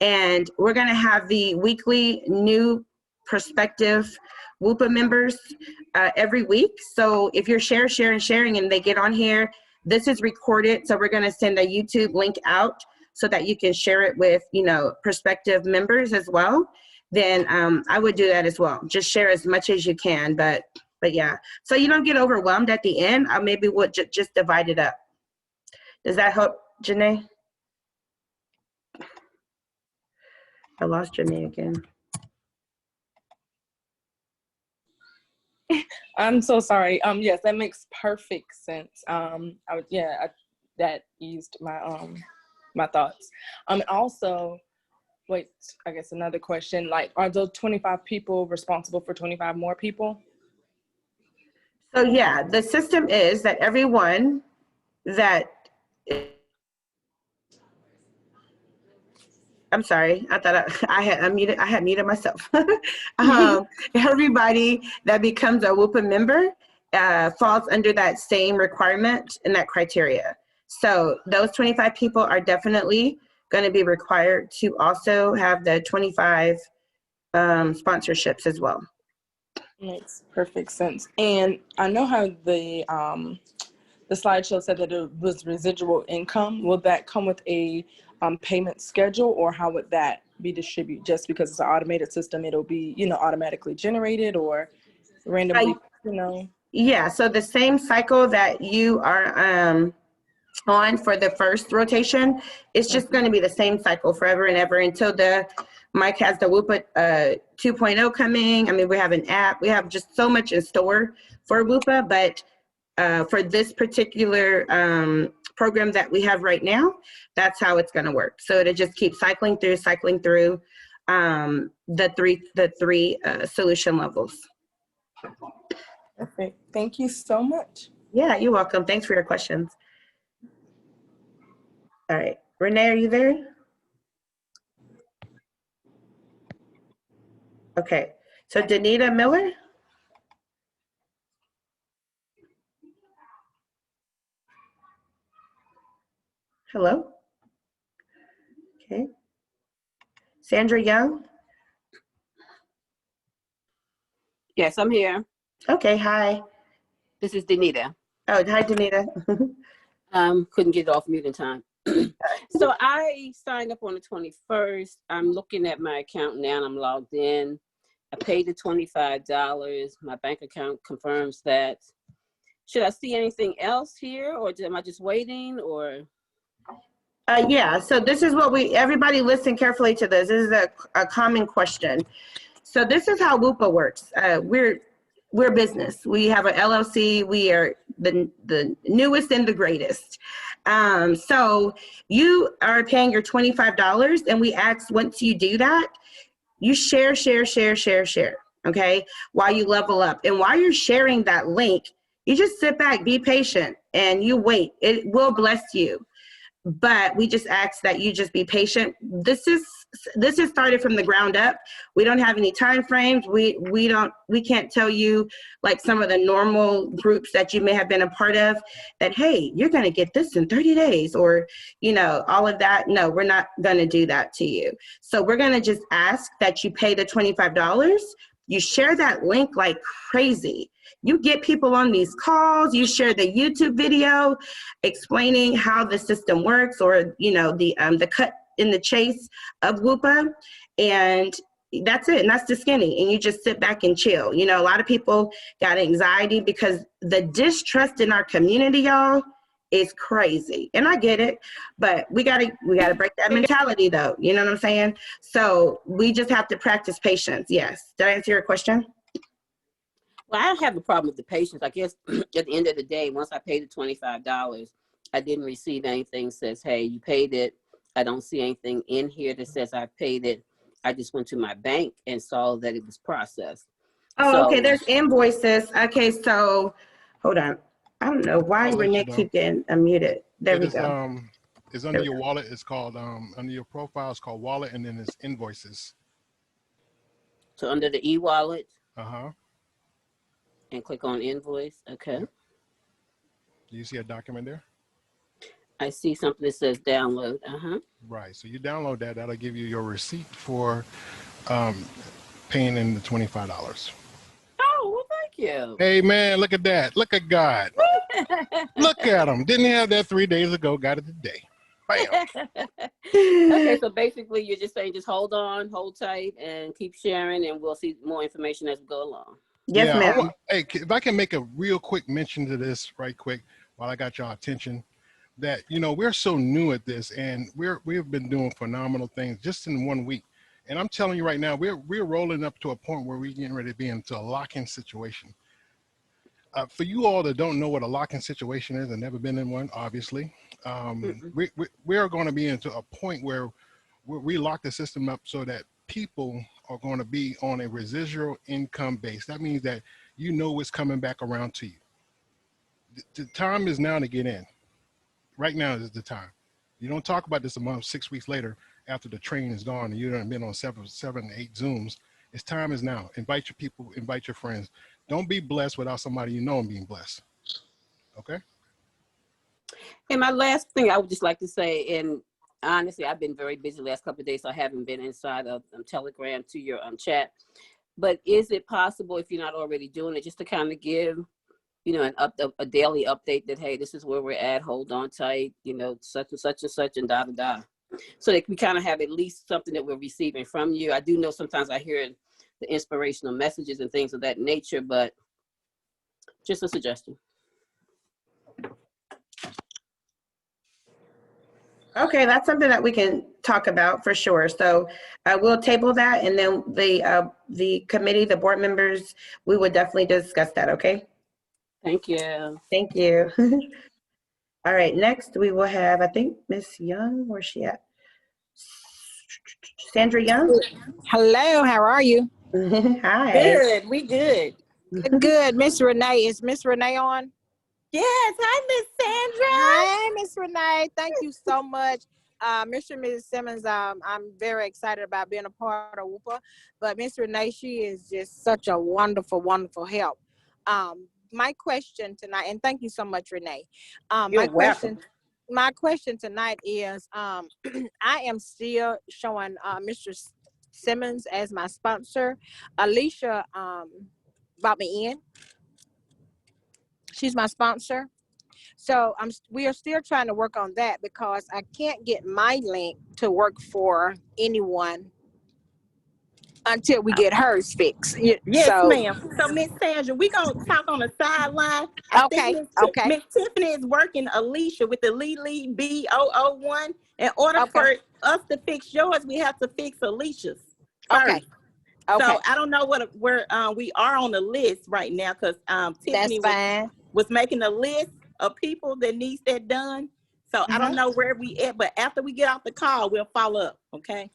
And we're going to have the weekly new Prospective Wupa members every week. So if you're sharing and they get on here, this is recorded. So we're going to send a YouTube link out so that you can share it with, prospective members as well. Then I would do that as well. Just share as much as you can. But yeah, so you don't get overwhelmed at the end. Maybe we'll just divide it up. Does that help, Janae? I lost Janae again. I'm so sorry. Yes, that makes perfect sense. That eased my thoughts. Also, wait, I guess another question, like, are those 25 people responsible for 25 more people? So yeah, the system is that everyone that I'm sorry. I thought I had unmuted. I had muted myself. Everybody that becomes a WUPA member falls under that same requirement and that criteria. So those 25 people are definitely going to be required to also have the 25 sponsorships as well. Makes perfect sense. And I know how the slideshow said that it was residual income. Will that come with a payment schedule, or how would that be distributed? Just because it's an automated system, it'll be, you know, automatically generated or randomly, you know? Yeah, so the same cycle that you are on for the first rotation, it's just going to be the same cycle forever and ever until Mike has the Wupa 2.0 coming. I mean, we have an app. We have just so much in store for Wupa, but for this particular program that we have right now, that's how it's going to work. So it'll just keep cycling through the three solution levels. Perfect. Thank you so much. Yeah, you're welcome. Thanks for your questions. All right, Renee, are you there? Okay, so Danita Miller. Hello. Okay. Sandra Young. Yes, I'm here. Okay, hi. This is Danita. Oh, hi, Danita. Couldn't get it off mute in time. So I signed up on the 21st. I'm looking at my account now and I'm logged in. I paid the $25. My bank account confirms that. Should I see anything else here, or am I just waiting, or? Yeah, so this is what everybody listen carefully to this. This is a common question. So this is how Wupa works. We're business. We have an LLC. We are the newest and the greatest. So you are paying your $25, and we ask once you do that, you share, okay, while you level up. And while you're sharing that link, you just sit back, be patient, and you wait. It will bless you. But we just ask that you just be patient. This is started from the ground up. We don't have any time frames. We can't tell you, like some of the normal groups that you may have been a part of, that hey, you're going to get this in 30 days, or you know, all of that. No, we're not going to do that to you. So we're going to just ask that you pay the $25. You share that link like crazy. You get people on these calls, you share the YouTube video explaining how the system works, or you know, the cut in the chase of Wupa, and that's it. And that's the skinny. And you just sit back and chill. You know, a lot of people got anxiety because the distrust in our community, y'all, is crazy. And I get it, but we gotta break that mentality though. You know what I'm saying? So we just have to practice patience. Yes. Did I answer your question? Well, I don't have a problem with the patience. I guess at the end of the day, once I paid the $25, I didn't receive anything that says, hey, you paid it. I don't see anything in here that says I paid it. I just went to my bank and saw that it was processed. Oh, okay. There's invoices. Okay, so hold on. I don't know why Renee keep getting unmuted. There we go. It's under your wallet. It's called under your profile. It's called wallet, and then it's invoices. So under the e-wallet. Uh-huh. And click on invoice. Okay. Yep. Do you see a document there? I see something that says download. Uh-huh. Right. So you download that. That'll give you your receipt for paying in the $25. Oh, well, thank you. Hey, man, look at that. Look at God. Look at him. Didn't have that 3 days ago. Got it today. Bam. Okay, so basically you're just saying just hold on, hold tight, and keep sharing, and we'll see more information as we go along. Yes, ma'am. Hey, if I can make a real quick mention to this right quick while I got y'all attention, that, you know, we're so new at this, and we've been doing phenomenal things just in 1 week. And I'm telling you right now, we're rolling up to a point where we're getting ready to be into a lock-in situation. For you all that don't know what a lock-in situation is and never been in one, obviously, we are going to be into a point where we lock the system up so that people are going to be on a residual income base. That means that you know what's coming back around to you. The time is now to get in. Right now is the time. You don't talk about this a month, 6 weeks later. after the train is gone and you done been on seven, 8 Zooms. It's time is now. Invite your people, invite your friends. Don't be blessed without somebody you know and being blessed. Okay? And my last thing I would just like to say, and honestly, I've been very busy the last couple of days, so I haven't been inside of Telegram to your chat. But is it possible, if you're not already doing it, just to kind of give, you know, a daily update that, hey, this is where we're at, hold on tight, you know, such and such and such and da da da. So that we kind of have at least something that we're receiving from you. I do know sometimes I hear the inspirational messages and things of that nature, but just a suggestion. Okay, that's something that we can talk about for sure. So we'll table that, and then the committee, the board members, we would definitely discuss that. Okay. Thank you. Thank you. All right. Next, we will have, I think, Miss Young. Where's she at? Sandra Young. Hello. How are you? Hi. Good. We good. Good. Miss Renee. Is Miss Renee on? Yes. Hi, Miss Sandra. Hi, Miss Renee. Thank you so much. Mr. and Mrs. Simmons, I'm very excited about being a part of WUPA. But Miss Renee, she is just such a wonderful, wonderful help. My question tonight, and thank you so much, Renee. You're welcome. My question tonight is, I am still showing Mr. Simmons as my sponsor. Alicia brought me in. She's my sponsor. So we are still trying to work on that because I can't get my link to work for anyone until we get hers fixed. Yes, So, ma'am. So, Miss Sandra, we're going to talk on the sideline. I think Miss Tiffany is working Alicia with the Lee B001. In order for us to fix yours, we have to fix Alicia's first. So I don't know where we are on the list right now because Tiffany was making a list of people that needs that done. So I don't know where we at, but after we get off the call, we'll follow up. Okay.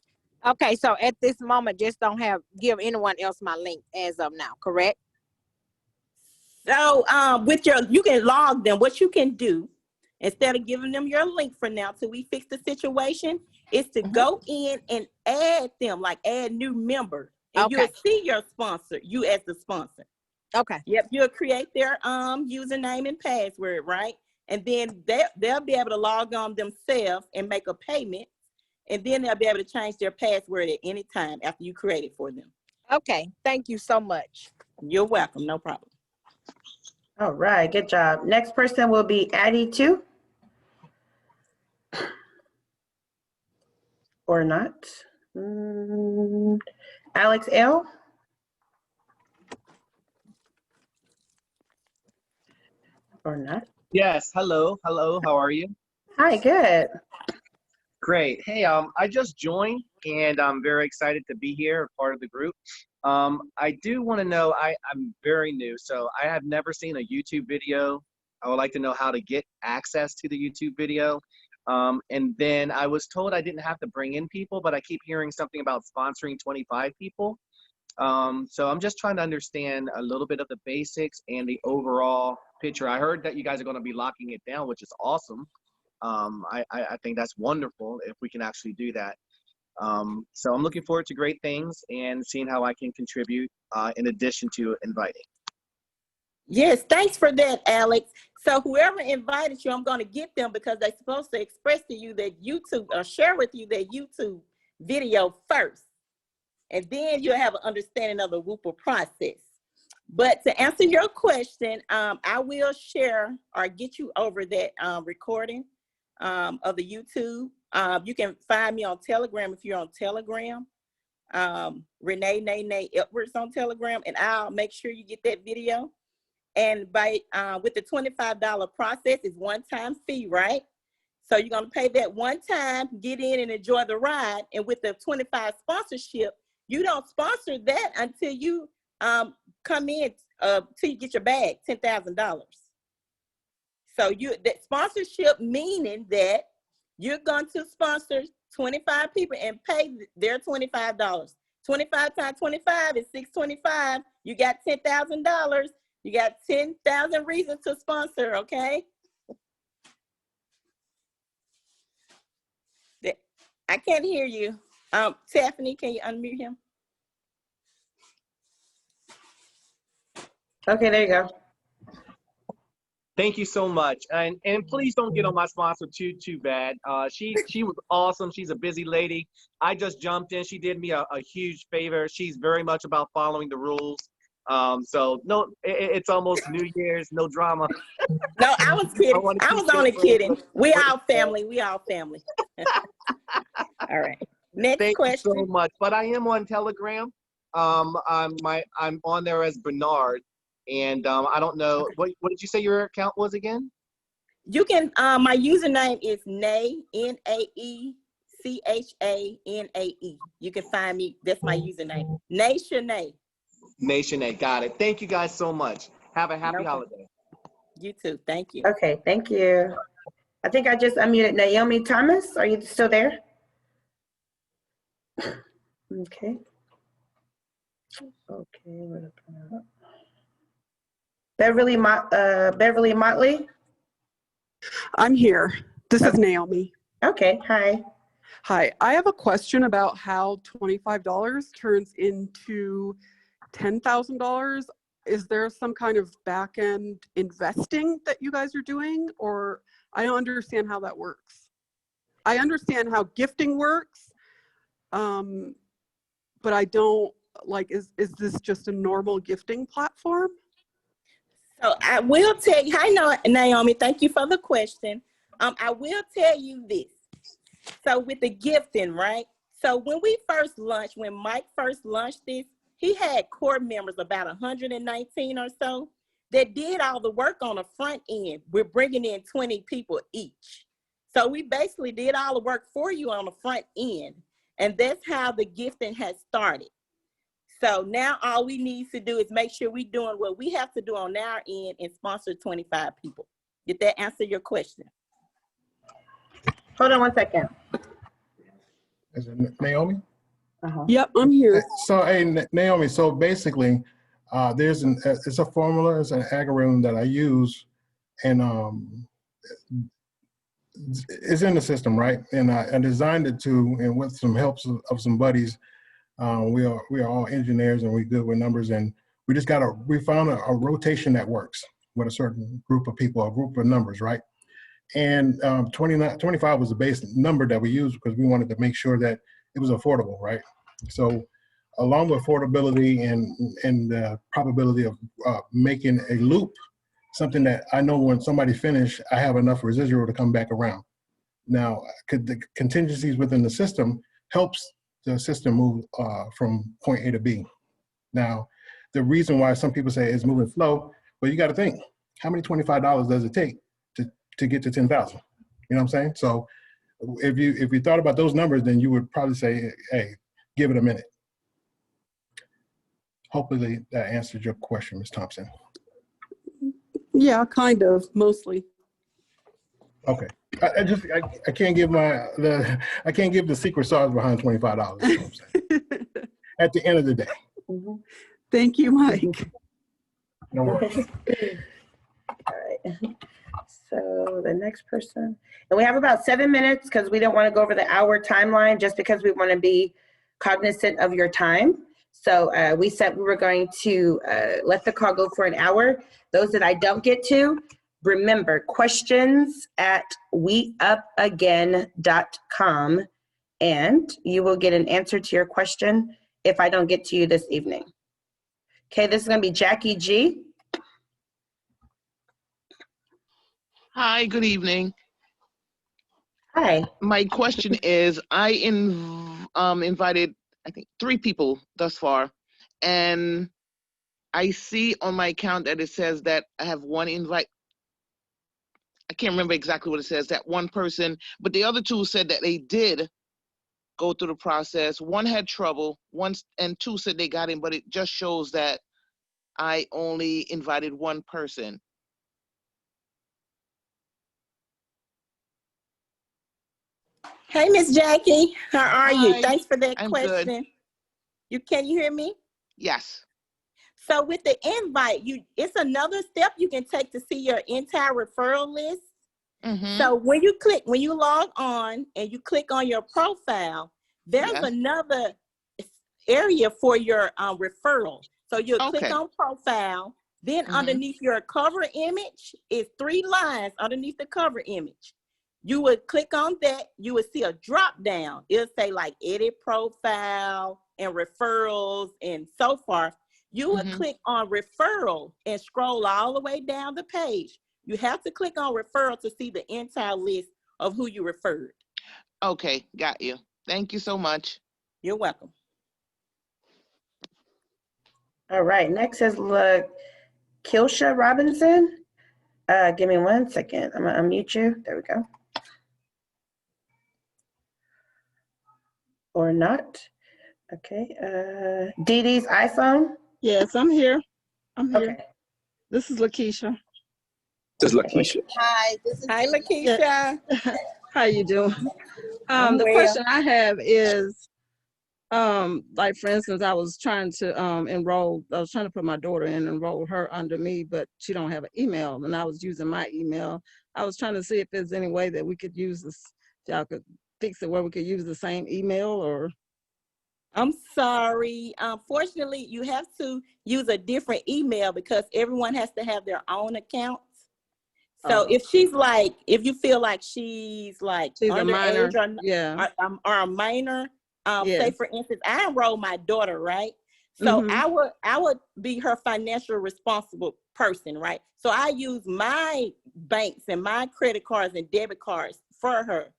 Okay. So at this moment, just don't give anyone else my link as of now. Correct. So you can log them. What you can do instead of giving them your link for now till we fix the situation is to go in and add them, like add new member. And you'll see your sponsor, you as the sponsor. Okay. Yep, you'll create their username and password, right? And then they'll be able to log on themselves and make a payment. And then they'll be able to change their password at any time after you create it for them. Okay. Thank you so much. You're welcome. No problem. All right. Good job. Next person will be Addie 2. Or not. Alex L. Or not. Yes. Hello. Hello. How are you? Hi. Good. Great. Hey, I just joined and I'm very excited to be here, part of the group. I do want to know, I'm very new, so I have never seen a YouTube video. I would like to know how to get access to the YouTube video. And then I was told I didn't have to bring in people, but I keep hearing something about sponsoring 25 people. So I'm just trying to understand a little bit of the basics and the overall picture. I heard that you guys are going to be locking it down, which is awesome. I think that's wonderful if we can actually do that. So I'm looking forward to great things and seeing how I can contribute in addition to inviting. Yes, thanks for that, Alex. So whoever invited you, I'm going to get them because they're supposed to express to you that YouTube or share with you their YouTube video first. And then you'll have an understanding of the WUPA process. But to answer your question, I will share or get you over that recording of the YouTube. You can find me on Telegram if you're on Telegram. Renee Nene Edwards on Telegram, and I'll make sure you get that video. And by with the $25 process, is one-time fee, right? So you're gonna pay that one time, get in and enjoy the ride. And with the 25 sponsorship, you don't sponsor that until you come in till you get your bag, $10,000. So that sponsorship meaning that you're going to sponsor 25 people and pay their $25. 25 times 25 is $625. You got $10,000. You got 10,000 reasons to sponsor, okay? I can't hear you. Stephanie, can you unmute him? Okay, there you go. Thank you so much, and please don't get on my sponsor too bad. She was awesome. She's a busy lady. I just jumped in. She did me a huge favor. She's very much about following the rules. So no, it's almost New Year's, no drama. No, I was kidding. I was only kidding. We all family. We all family. All right. Next Thank question. you so much. But I am on Telegram. I'm on there as Bernard. And I don't know, what did you say your account was again? You can, my username is Nae, N-A-E-C-H-A-N-A-E. You can find me, that's my username. Nae Shanae. Nae Shanae, got it. Thank you guys so much. Have a happy holiday. You too, thank you. Okay, thank you. I think I just unmuted Naomi Thomas. Are you still there? Okay. Okay. Beverly Motley. I'm here. This is Naomi. Okay, hi. Hi, I have a question about how $25 turns into $10,000. Is there some kind of back-end investing that you guys are doing, or I don't understand how that works. I understand how gifting works, but I don't, like, is this just a normal gifting platform? So I will tell you, hi Naomi, thank you for the question. I will tell you this. So with the gifting, right? So when we first launched, when Mike first launched this, he had core members, about 119 or so, that did all the work on the front end. We're bringing in 20 people each. So we basically did all the work for you on the front end. And that's how the gifting has started. So now all we need to do is make sure we're doing what we have to do on our end and sponsor 25 people. Did that answer your question? Hold on one second. Is it Naomi? Yep, I'm here. So, hey, Naomi, so basically, it's a formula, it's an algorithm that I use, and it's in the system, right? And I designed it to, and with some helps of some buddies, we are all engineers and we're good with numbers, and we found a rotation that works with a certain group of people, a group of numbers, right? And 25 was the base number that we used because we wanted to make sure that it was affordable, right? So along with affordability and the probability of making a loop, something that I know when somebody finished, I have enough residual to come back around. Now, the contingencies within the system helps the system move from point A to B. Now, the reason why some people say it's moving slow, well, you got to think, how many $25 does it take to get to 10,000? You know what I'm saying? So if you thought about those numbers, then you would probably say, hey, give it a minute. Hopefully that answered your question, Ms. Thompson. Yeah, kind of, mostly. Okay. I can't give I can't give the secret sauce behind $25. You know what I'm saying? At the end of the day. Thank you, Mike. No worries. All right. So the next person, and we have about 7 minutes because we don't want to go over the hour timeline just because we want to be cognizant of your time. So we said we were going to let the call go for an hour. Those that I don't get to, remember, questions at weupagain.com, and you will get an answer to your question if I don't get to you this evening. Okay, this is going to be Jackie G. Hi, good evening. Hi. My question is, I invited, I think, 3 people thus far, and I see on my account that it says that I have 1 invite. I can't remember exactly what it says, that 1 person, but the other 2 said that they did go through the process. 1 had trouble, 1 and 2 said they got in, but it just shows that I only invited 1 person. Hey, Miss Jackie, how are you? Hi, Thanks for that I'm question. good. Can you hear me? Yes. So with the invite, it's another step you can take to see your entire referral list. So when you log on and you click on your profile, there's another area for your referral. So you'll click on profile, then underneath your cover image is 3 lines underneath the cover image. You would click on that, you would see a drop down. It'll say like edit profile and referrals and so forth. You would click on referral and scroll all the way down the page. You have to click on referral to see the entire list of who you referred. Okay, got you. Thank you so much. You're welcome. All right, next is Kilsha Robinson. Give me 1 second. I'm gonna unmute you. There we go. Or not. Okay. Dee Dee's iPhone. Yes, I'm here. I'm here. Okay. This is Lakeisha. This is Lakeisha. Hi, Hi, Lakeisha. How you doing? I'm The well. question I have is, like for instance, I was trying to enroll. I was trying to put my daughter in, enroll her under me, but she don't have an email, and I was using my email. I was trying to see if there's any way that we could use this. If y'all could fix it where we could use the same email, or. I'm sorry. Unfortunately, you have to use a different email because everyone has to have their own accounts. So if you feel like she's like She's a minor, underage or a minor, Yes. say for instance, I enrolled my daughter, right? So I would be her financial responsible person, right? So I use my banks and my credit cards and debit cards for her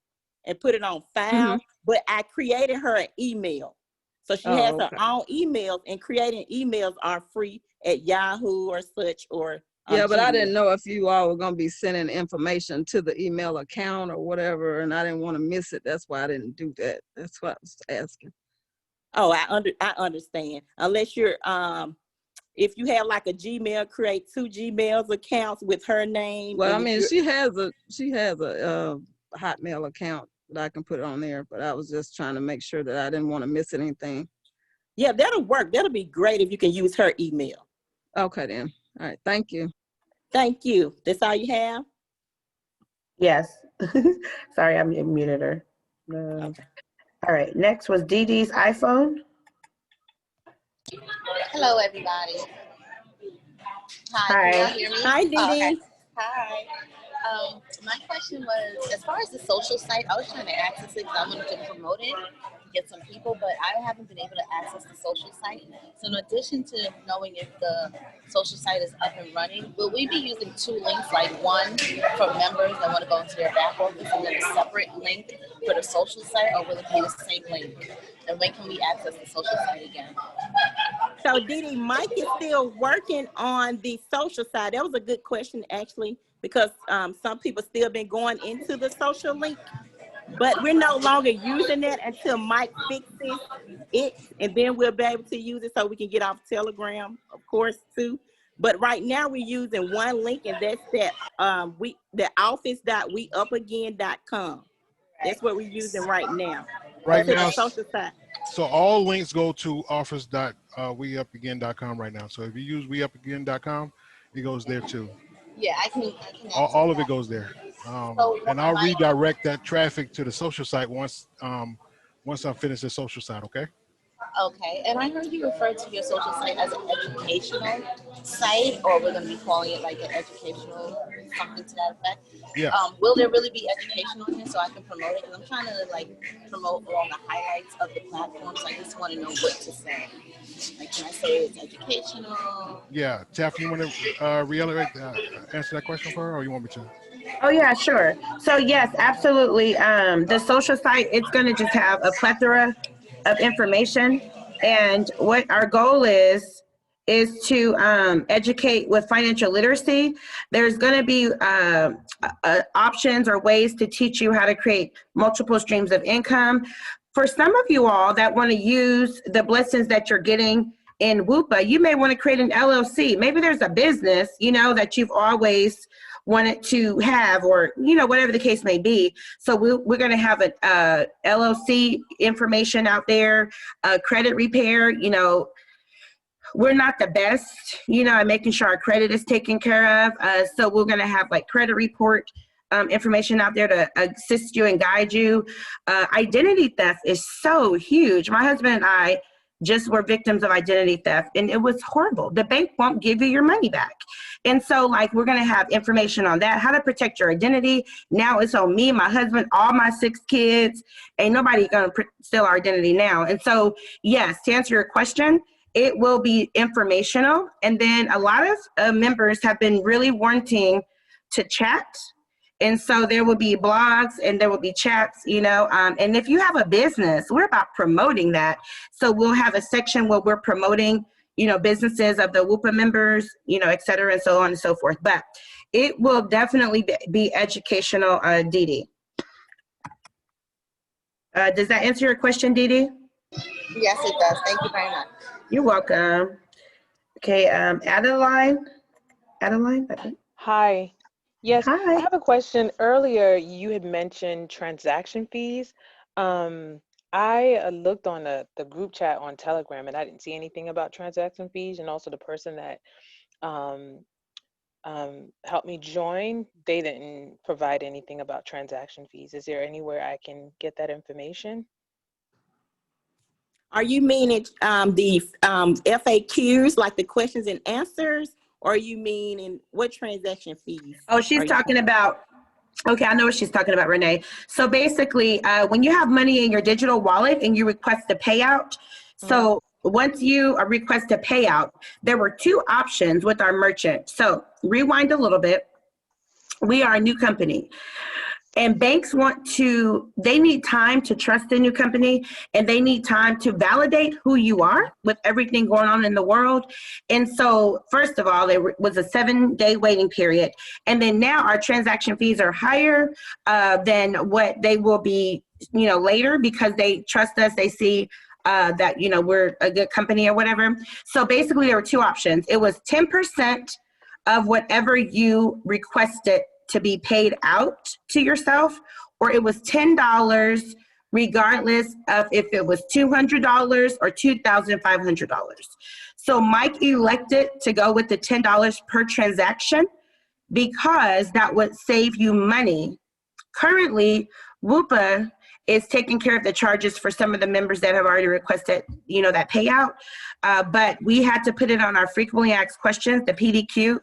and put it on file, but I created her an email. So she has her own emails, and creating emails are free at Yahoo or such or Yeah, but Gmail. I didn't know if you all were going to be sending information to the email account or whatever, and I didn't want to miss it. That's why I didn't do that. That's what I was asking. Oh, I understand. Unless you're if you have like a Gmail, create 2 Gmails accounts with her name. Well, I mean, she has a Hotmail account that I can put on there, but I was just trying to make sure that I didn't want to miss anything. Yeah, that'll work. That'll be great if you can use her email. Okay, then. All right. Thank you. Thank you. That's all you have? Yes. Sorry, I muted her. All right, next was Dee Dee's iPhone. Hello, everybody. Hi, Hi. can y'all hear me? Hi, Dee Dee. Okay. Hi. My question was, as far as the social site, I was trying to access it because I wanted to promote it, get some people, but I haven't been able to access the social site. So in addition to knowing if the social site is up and running, will we be using 2 links, like one for members that want to go into their back office and then a separate link for the social site, or will it be the same link? And when can we access the social site again? So Dee Dee, Mike is still working on the social side. That was a good question, actually, because some people still been going into the social link, but we're no longer using that until Mike fixes it, and then we'll be able to use it so we can get off Telegram, of course, too. But right now we're using one link, and that's that the office.weupagain.com. That's what we're using right now. Right to now, the social side. so all links go to office.weupagain.com right now. So if you use weupagain.com, it goes there too. Yeah, I can All of it goes there. And I'll redirect that traffic to the social site once I finish the social site, okay? Okay, and I heard you refer to your social site as an educational site, or we're going to be calling it like an educational something to that effect. Yeah. Will there really be education on here so I can promote it? Because I'm trying to like promote all the highlights of the platform, so I just want to know what to say. Like, can I say it's educational? Yeah, Taff, you want to reiterate, answer that question for her, or you want me to? Oh yeah, sure. So yes, absolutely. The social site, it's going to just have a plethora of information, and what our goal is to educate with financial literacy. There's going to be options or ways to teach you how to create multiple streams of income. For some of you all that want to use the blessings that you're getting in Wupa, you may want to create an LLC. Maybe there's a business, that you've always wanted to have, or whatever the case may be. So we're going to have a LLC information out there, credit repair. We're not the best, at making sure our credit is taken care of. So we're going to have like credit report information out there to assist you and guide you. Identity theft is so huge. My husband and I just were victims of identity theft, and it was horrible. The bank won't give you your money back. And so, like, we're going to have information on that, how to protect your identity. Now it's on me, my husband, all my 6 kids. Ain't nobody going to steal our identity now. And so, yes, to answer your question, it will be informational. And then a lot of members have been really wanting to chat. And so there will be blogs and there will be chats, you know, and if you have a business, we're about promoting that. So we'll have a section where we're promoting, you know, businesses of the WUPA members, you know, et cetera, and so on and so forth. But it will definitely be educational, Dee Dee. Does that answer your question, Dee Dee? Yes, it does. Thank you very much. You're welcome. Okay, Adeline. Hi. Yes, Hi. I have a question. Earlier, you had mentioned transaction fees. I looked on the group chat on Telegram and I didn't see anything about transaction fees. And also the person that helped me join, they didn't provide anything about transaction fees. Is there anywhere I can get that information? Are you meaning the FAQs, like the questions and answers, or are you meaning what transaction fees? Oh, she's talking about, okay, I know what she's talking about, Renee. So basically, when you have money in your digital wallet and you request a payout, so once you request a payout, there were 2 options with our merchant. So rewind a little bit. We are a new company. And banks they need time to trust the new company, and they need time to validate who you are with everything going on in the world. And so, first of all, there was a 7-day waiting period. And then now our transaction fees are higher than what they will be, you know, later, because they trust us. They see that, you know, we're a good company or whatever. So basically there were 2 options. It was 10% of whatever you requested to be paid out to yourself, or it was $10 regardless of if it was $200 or $2,500. So Mike elected to go with the $10 per transaction because that would save you money. Currently, WUPA is taking care of the charges for some of the members that have already requested, you know, that payout. But we had to put it on our frequently asked questions, the PDF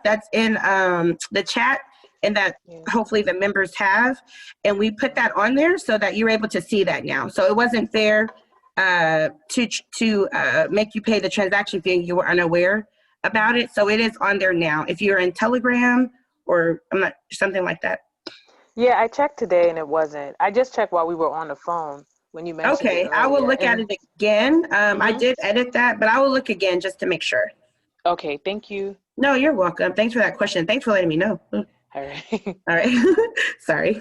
that's in the chat, and that hopefully the members have. And we put that on there so that you're able to see that now. So it wasn't fair to make you pay the transaction fee and you were unaware about it. So it is on there now. If you're in Telegram or something like that. Yeah, I checked today and it wasn't. I just checked while we were on the phone when you mentioned it Okay, I will earlier. look at it again. I did edit that, but I will look again just to make sure. Okay, thank you. No, you're welcome. Thanks for that question. Thanks for letting me know. All right. All right. Sorry.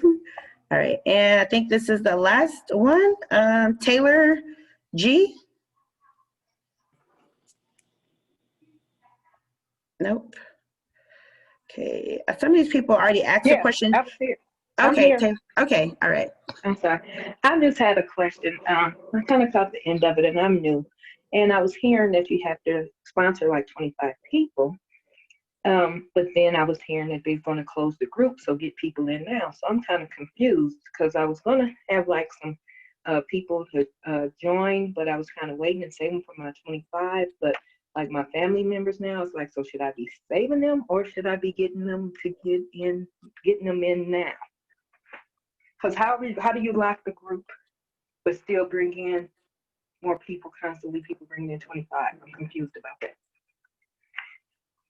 All right. And I think this is the last one. Taylor G. Nope. Okay. Some of these people already asked a question. I was here. I'm Okay. here. Okay. All right. I'm sorry. I just had a question. I kind of caught the end of it, and I'm new. And I was hearing that you have to sponsor like 25 people. But then I was hearing that they're going to close the group, so get people in now. So I'm kind of confused because I was going to have like some people to join, but I was kind of waiting and saving for my 25. But like my family members now, it's like, so should I be saving them or should I be getting them in now? Because how do you lock the group but still bring in more people constantly? People bringing in 25. I'm confused about that.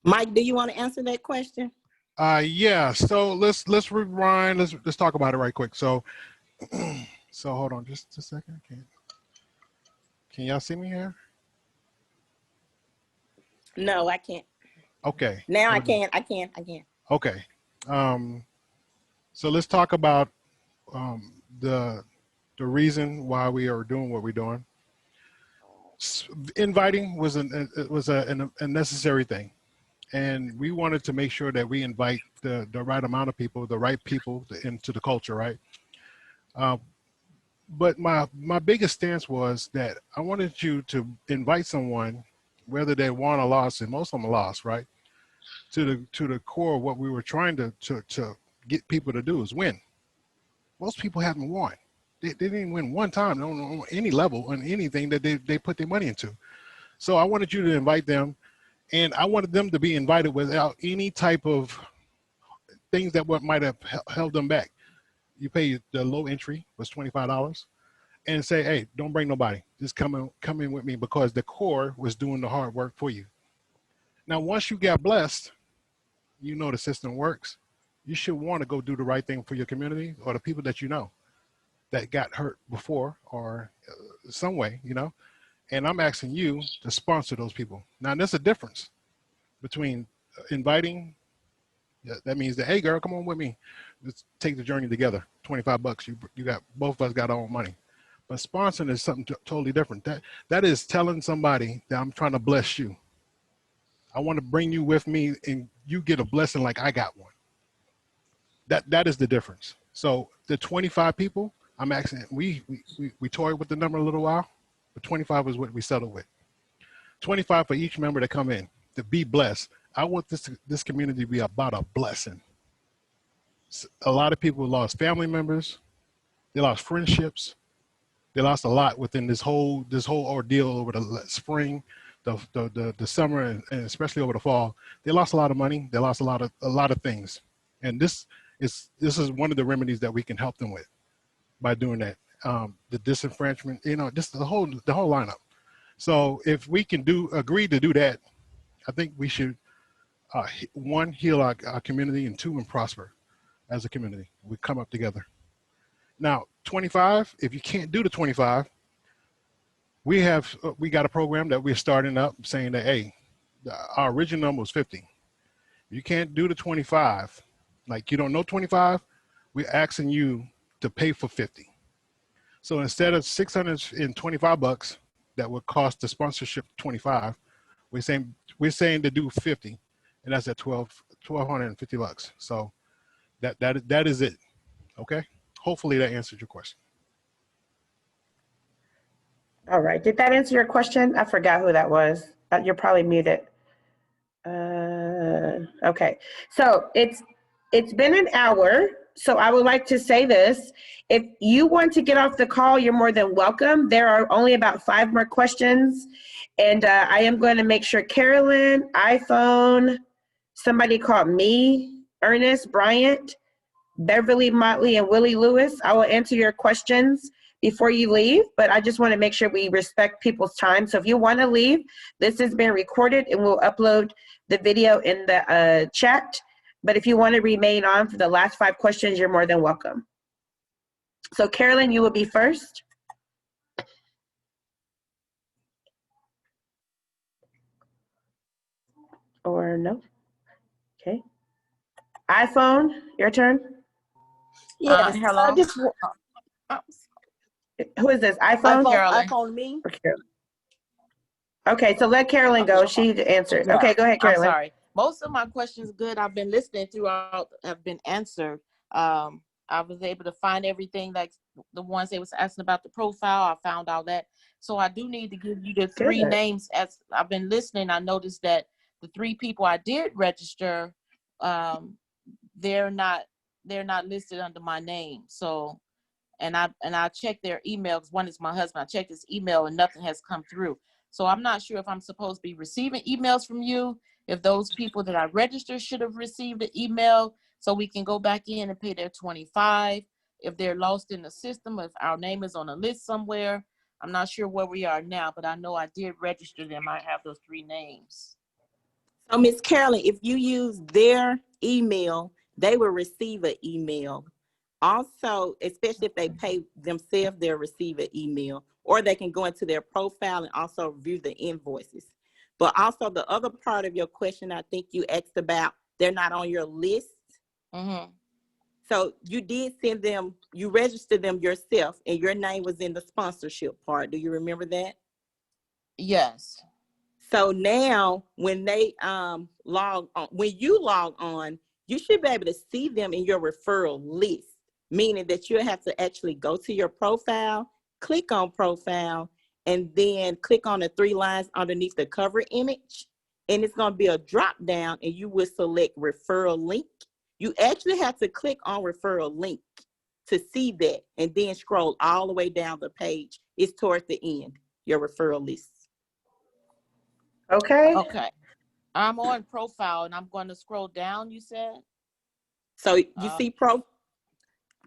Mike, do you want to answer that question? Yeah. So let's rewind. Let's talk about it right quick. So hold on just a second. Can y'all see me here? No, I can't. Okay. Now I can. Okay. So let's talk about the reason why we are doing what we're doing. Inviting was a necessary thing, and we wanted to make sure that we invite the right amount of people, the right people into the culture, right? But my biggest stance was that I wanted you to invite someone, whether they won or lost, and most of them lost, right? to the core of what we were trying to get people to do is win. Most people haven't won. They didn't win one time on any level on anything that they put their money into. So I wanted you to invite them, and I wanted them to be invited without any type of things that might have held them back. You pay the low entry was $25, and say, hey, don't bring nobody. Just come in with me, because the core was doing the hard work for you. Now, once you got blessed, you know the system works. You should want to go do the right thing for your community or the people that you know that got hurt before or some way, you know. And I'm asking you to sponsor those people. Now, there's a difference between inviting. That means that, hey, girl, come on with me. Let's take the journey together. $25. You got, both of us got our own money. But sponsoring is something totally different. That is telling somebody that I'm trying to bless you. I want to bring you with me, and you get a blessing like I got one. That is the difference. So the 25 people, I'm asking. We toyed with the number a little while, but 25 is what we settled with. 25 for each member to come in to be blessed. I want this community to be about a blessing. A lot of people lost family members. They lost friendships. They lost a lot within this whole ordeal over the spring, the summer, and especially over the fall. They lost a lot of money. They lost a lot of things, and this is one of the remedies that we can help them with by doing that. The disenfranchisement, you know, just the whole lineup. So if we can agree to do that, I think we should one, heal our community, and two, and prosper as a community. We come up together. Now, 25, if you can't do the 25, we got a program that we're starting up saying that, hey, our original number was 50. You can't do the 25, like you don't know 25, we're asking you to pay for 50. So instead of $625 that would cost the sponsorship 25, we're saying to do 50, and that's at $1,250. So that is it. Okay. Hopefully that answered your question. All right. Did that answer your question? I forgot who that was. You're probably muted. Okay. So it's been an hour. So I would like to say this. If you want to get off the call, you're more than welcome. There are only about 5 more questions. And I am going to make sure Carolyn, iPhone, somebody called me, Ernest, Bryant, Beverly Motley, and Willie Lewis. I will answer your questions before you leave, but I just want to make sure we respect people's time. So if you want to leave, this has been recorded and we'll upload the video in the chat. But if you want to remain on for the last 5 questions, you're more than welcome. So Carolyn, you will be first. Or no? Okay. iPhone, your turn. Yes. Hello. Who is this? iPhone? iPhone me. Or Carolyn? Okay, so let Carolyn go. She answered. Okay, go ahead, Carolyn. I'm sorry. Most of my questions good. I've been listening throughout have been answered. I was able to find everything, like the ones they was asking about the profile. I found all that. So I do need to give you the 3 names. As I've been listening, I noticed that the 3 people I did register, they're not listed under my name. So, and I checked their emails. One is my husband. I checked his email and nothing has come through. So I'm not sure if I'm supposed to be receiving emails from you, if those people that I registered should have received an email so we can go back in and pay their 25. If they're lost in the system, if our name is on a list somewhere, I'm not sure where we are now, but I know I did register them. I have those 3 names. So Miss Carolyn, if you use their email, they will receive an email. Also, especially if they pay themselves, they'll receive an email, or they can go into their profile and also view the invoices. But also the other part of your question, I think you asked about, they're not on your list. Mm-hmm. So you did send them, you registered them yourself, and your name was in the sponsorship part. Do you remember that? Yes. So now when they log on, when you log on, you should be able to see them in your referral list, meaning that you'll have to actually go to your profile, click on profile, and then click on the 3 lines underneath the cover image, and it's going to be a drop down, and you will select referral link. You actually have to click on referral link to see that, and then scroll all the way down the page. It's towards the end, your referral list. Okay. Okay. I'm on profile and I'm going to scroll down, you said? So you see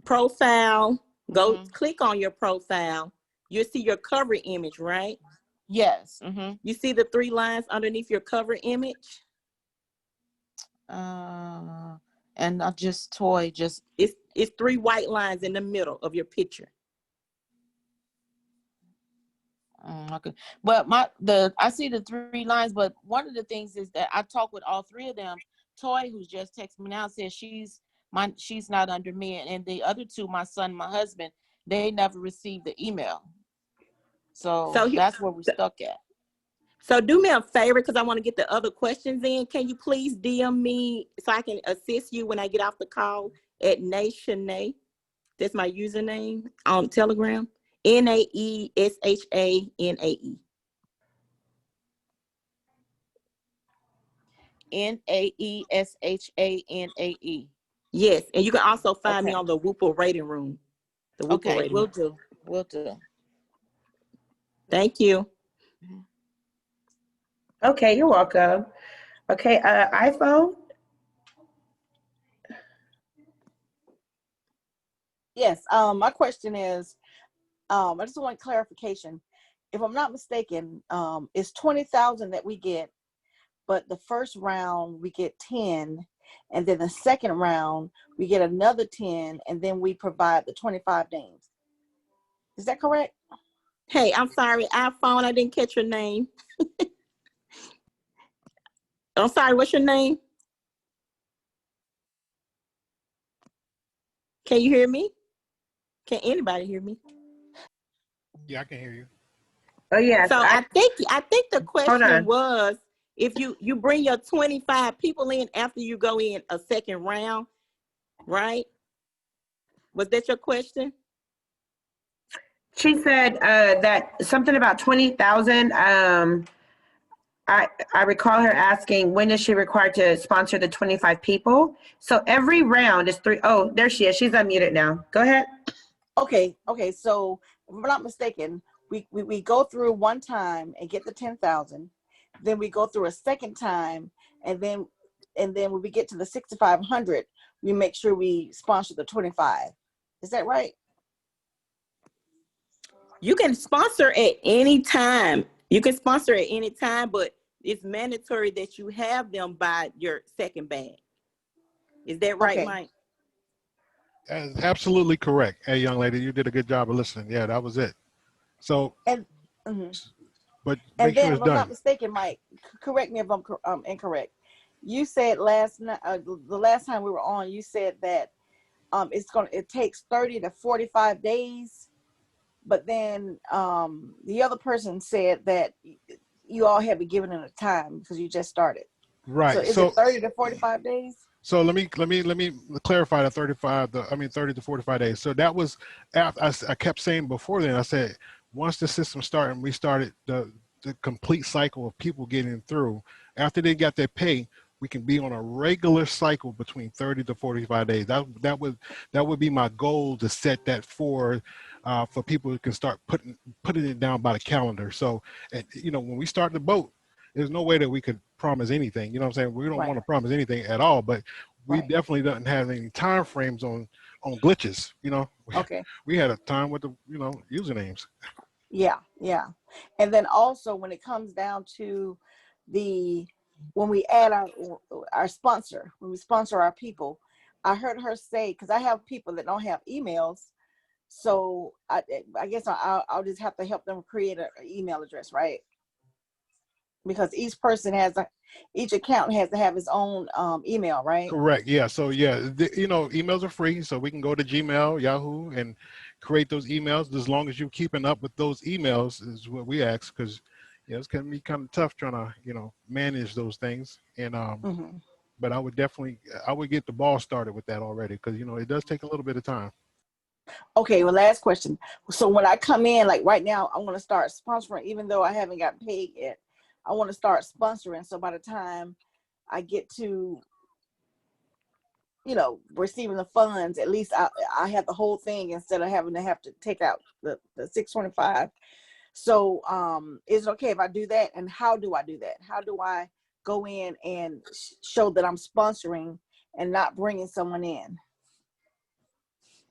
profile, go click on your profile. You'll see your cover image, right? Yes. You see the 3 lines underneath your cover image? And not just toy, just it's 3 white lines in the middle of your picture. Okay, but I see the 3 lines, but one of the things is that I talk with all 3 of them. Toy, who's just texted me now, says she's not under me, and the other 2, my son, my husband, they never received the email. So that's where we're stuck at. So do me a favor, because I want to get the other questions in. Can you please DM me so I can assist you when I get off the call at Naeshanae? That's my username on Telegram. Naeshanae. Naeshanae. Yes, and you can also find me on the Wupa Rating Room. The Wupa Rating Will Room. do. Will do. Thank you. Okay, you're welcome. Okay, iPhone. Yes. My question is, I just want clarification. If I'm not mistaken, it's 20,000 that we get, but the first round we get 10, and then the second round we get another 10, and then we provide the 25 names. Is that correct? Hey, I'm sorry, iPhone, I didn't catch your name. I'm sorry, what's your name? Can you hear me? Can anybody hear me? Yeah, I can hear you. Oh yeah. So I think the question was, if you bring your 25 people in after you go in a second round, right? Was that your question? She said that something about 20,000. I recall her asking, when is she required to sponsor the 25 people? So every round is 3. Oh, there she is. She's unmuted now. Go ahead. Okay. So if I'm not mistaken, we go through one time and get the 10,000. Then we go through a second time, and then when we get to the 6,500, we make sure we sponsor the 25. Is that right? You can sponsor at any time. But it's mandatory that you have them by your second bag. Is that right, Mike? That is absolutely correct. Hey, young lady, you did a good job of listening. Yeah, that was it. So, but make sure it's if I'm not done. mistaken, Mike, correct me if I'm incorrect. You said the last time we were on, you said that it takes 30 to 45 days, but then the other person said that you all have been given it a time because you just started. Right. So is it 30 to 45 days? So let me clarify the 30 to 45 days. So that was after I kept saying before then. I said once the system started and we started the complete cycle of people getting through, after they got their pay, we can be on a regular cycle between 30 to 45 days. That would be my goal, to set that for people who can start putting it down by the calendar. So, when we start the boat, there's no way that we could promise anything. You know what I'm saying? We don't want to promise anything at all, but we definitely don't have any time frames on glitches. Okay. We had a time with the usernames. Yeah. And then also when it comes down to when we add our sponsor, when we sponsor our people, I heard her say, because I have people that don't have emails, so I guess I'll just have to help them create an email address, right? Because each account has to have its own email, right? Correct. Yeah. So emails are free, so we can go to Gmail, Yahoo, and create those emails. As long as you're keeping up with those emails is what we ask, because it's going to be kind of tough trying to manage those things. And but I would get the ball started with that already, because it does take a little bit of time. Okay, well, last question. So when I come in, like right now, I'm going to start sponsoring, even though I haven't got paid yet. I want to start sponsoring. So by the time I get to, you know, receiving the funds, at least I have the whole thing instead of having to take out the $625. So is it okay if I do that? And how do I do that? How do I go in and show that I'm sponsoring and not bringing someone in?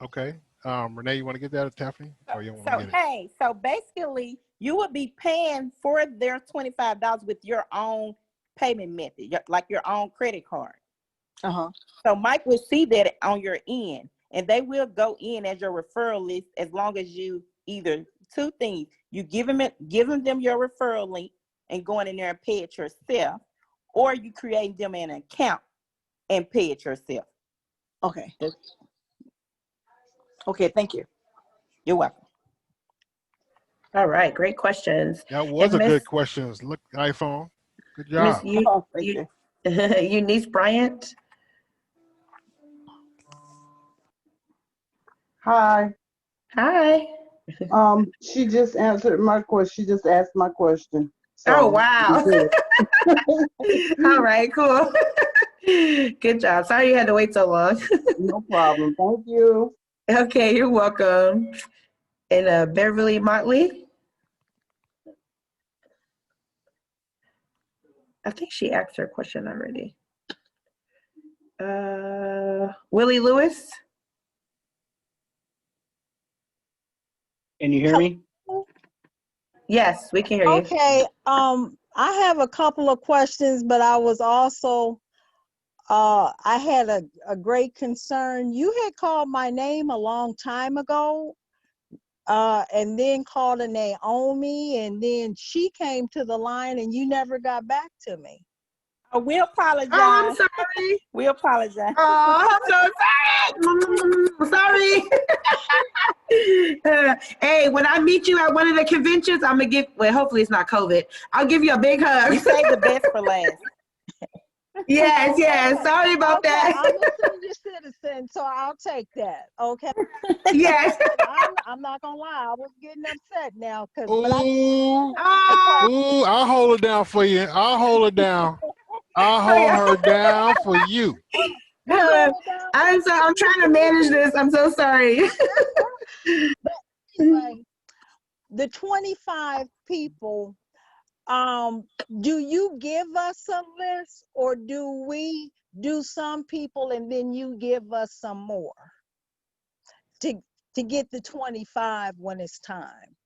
Okay. Renee, you want to get that, or Tiffany? Or you want me to So, get it? hey, so basically, you would be paying for their $25 with your own payment method, like your own credit card. Uh-huh. So Mike will see that on your end, and they will go in as your referral list as long as you either two things. You giving them your referral link and going in there and pay it yourself, or you create them an account and pay it yourself. Okay. Okay, thank you. You're welcome. All right, great questions. That was And a good question. Look, iPhone. Good Miss job. Eunice Bryant. Hi. Hi. She just answered my question. She just asked my question. So Oh, wow. good. All right, cool. Good job. Sorry you had to wait so long. No problem. Thank you. Okay, you're welcome. And Beverly Motley. I think she asked her question already. Willie Lewis. Can you hear me? Yes, we can hear you. Okay, I have a couple of questions, but I was also, I had a great concern. You had called my name a long time ago, and then called a Naomi, and then she came to the line and you never got back to me. Oh, we apologize. Oh, I'm sorry. We apologize. Oh, I'm so sorry. Sorry. Hey, when I meet you at one of the conventions, I'm gonna give. Well, hopefully it's not COVID. I'll give you a big hug. We saved the best for last. Yes, yes. Sorry about that. I'm a senior citizen, so I'll take that. Okay. Yes. I'm not gonna lie. I was getting upset now because. Ooh, I'll hold it down for you. I'll hold it down. I'll hold her down for you. I'm trying to manage this. I'm so sorry. But anyway, the 25 people, do you give us a list, or do we do some people and then you give us some more to get the 25 when it's time?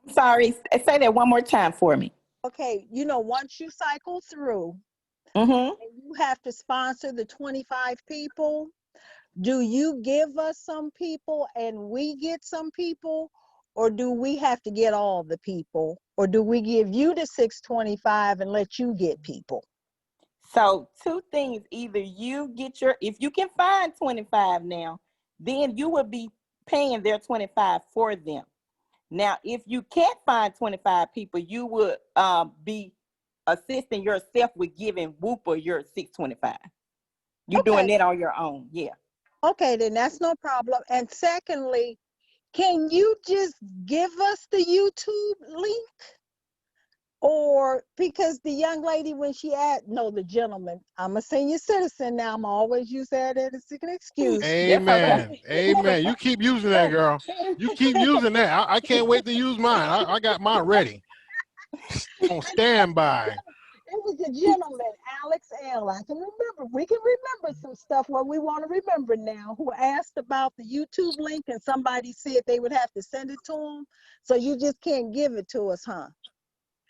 I'm sorry, say that one more time for me. Okay, you know, once you cycle through, Mm-hmm. and you have to sponsor the 25 people, do you give us some people and we get some people, or do we have to get all the people, or do we give you the 625 and let you get people? So two things, either you get if you can find 25 now, then you would be paying their 25 for them. Now, if you can't find 25 people, you would be assisting yourself with giving Wupa your 625. You're doing that on your own, yeah. Okay, then that's no problem. And secondly, can you just give us the YouTube link? Or because the young lady, when she the gentleman, I'm a senior citizen now, I'm always use that as an excuse. Amen. Amen. You keep using that, girl. You keep using that. I can't wait to use mine. I got mine ready. On standby. It was a gentleman, Alex L. I can remember. We can remember some stuff what we want to remember now, who asked about the YouTube link and somebody said they would have to send it to them. So you just can't give it to us, huh?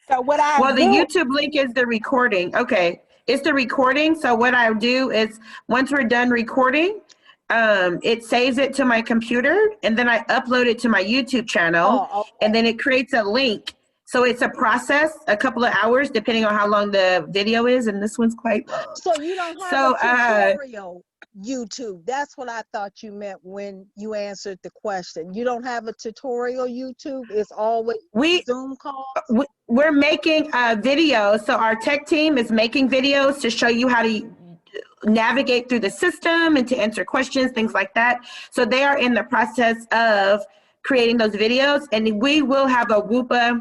So what the YouTube link is the recording. Okay, it's the recording. So what I do is once we're done recording, it saves it to my computer and then I upload it to my YouTube channel, and then it creates a link. So it's a process, a couple of hours, depending on how long the video is, and this one's quite long. So you don't have a tutorial YouTube. That's what I thought you meant when you answered the question. You don't have a tutorial YouTube. It's always Zoom calls. We're making a video. So our tech team is making videos to show you how to navigate through the system and to answer questions, things like that. So they are in the process of creating those videos, and we will have a Wupa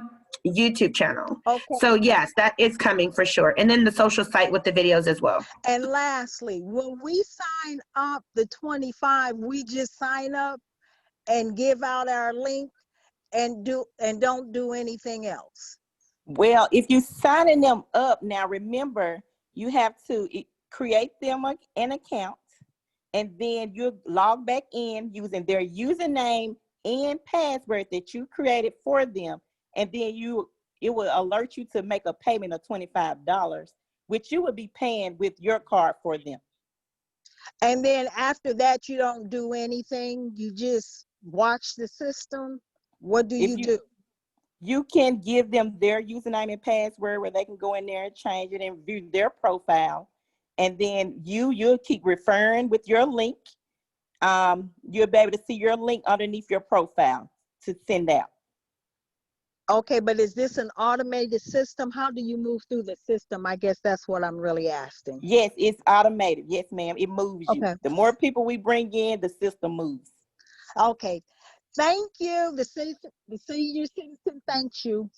YouTube channel. Okay. So yes, that is coming for sure. And then the social site with the videos as well. And lastly, when we sign up the 25, we just sign up and give out our link and don't do anything else. Well, if you're signing them up now, remember you have to create them an account, and then you log back in using their username and password that you created for them, and then it will alert you to make a payment of $25, which you would be paying with your card for them. And then after that, you don't do anything. You just watch the system. What do you do? You can give them their username and password where they can go in there and change it and view their profile. And then you'll keep referring with your link. You'll be able to see your link underneath your profile to send out. Okay, but is this an automated system? How do you move through the system? I guess that's what I'm really asking. Yes, it's automated. Yes, ma'am. It moves you. Okay. The more people we bring in, the system moves. Okay. Thank you. The senior citizen thanks you.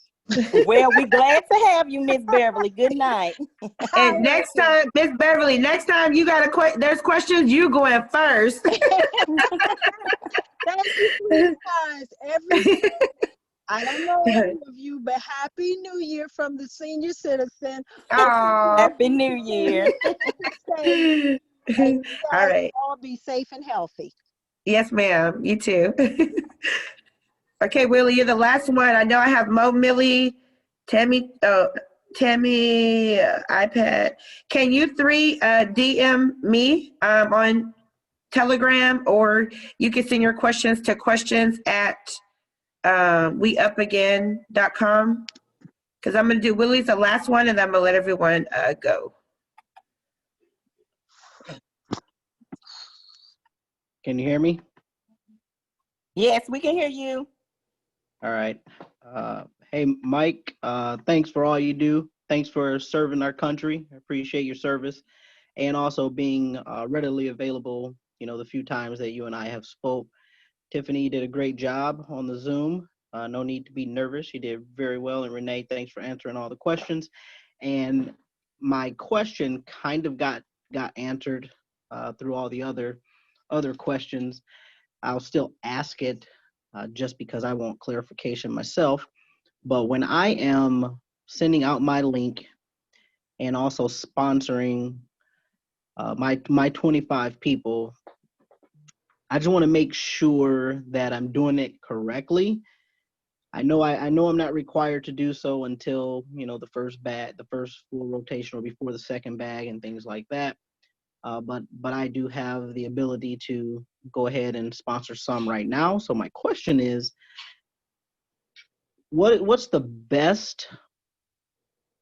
Well, we're glad to have you, Miss Beverly. Good night. And next time, Miss Beverly, next time you got there's questions, you going first. Thank you, please, guys. I don't know any of you, but Happy New Year from the senior citizen. Happy New Year. And you All guys right. all be safe and healthy. Yes, ma'am. You too. Okay, Willie, you're the last one. I know I have Mo, Millie, Tammy, iPad. Can you three DM me on Telegram, or you can send your questions to questions@weupagain.com? Because I'm going to do Willie's the last one, and I'm going to let everyone go. Can you hear me? Yes, we can hear you. All right. Hey, Mike, thanks for all you do. Thanks for serving our country. I appreciate your service, and also being readily available, the few times that you and I have spoke. Tiffany did a great job on the Zoom. No need to be nervous. She did very well. And Renee, thanks for answering all the questions. And my question kind of got answered through all the other questions. I'll still ask it just because I want clarification myself. But when I am sending out my link and also sponsoring my 25 people, I just want to make sure that I'm doing it correctly. I know I'm not required to do so until the first full rotation, or before the second bag and things like that. But I do have the ability to go ahead and sponsor some right now. So my question is, what's the best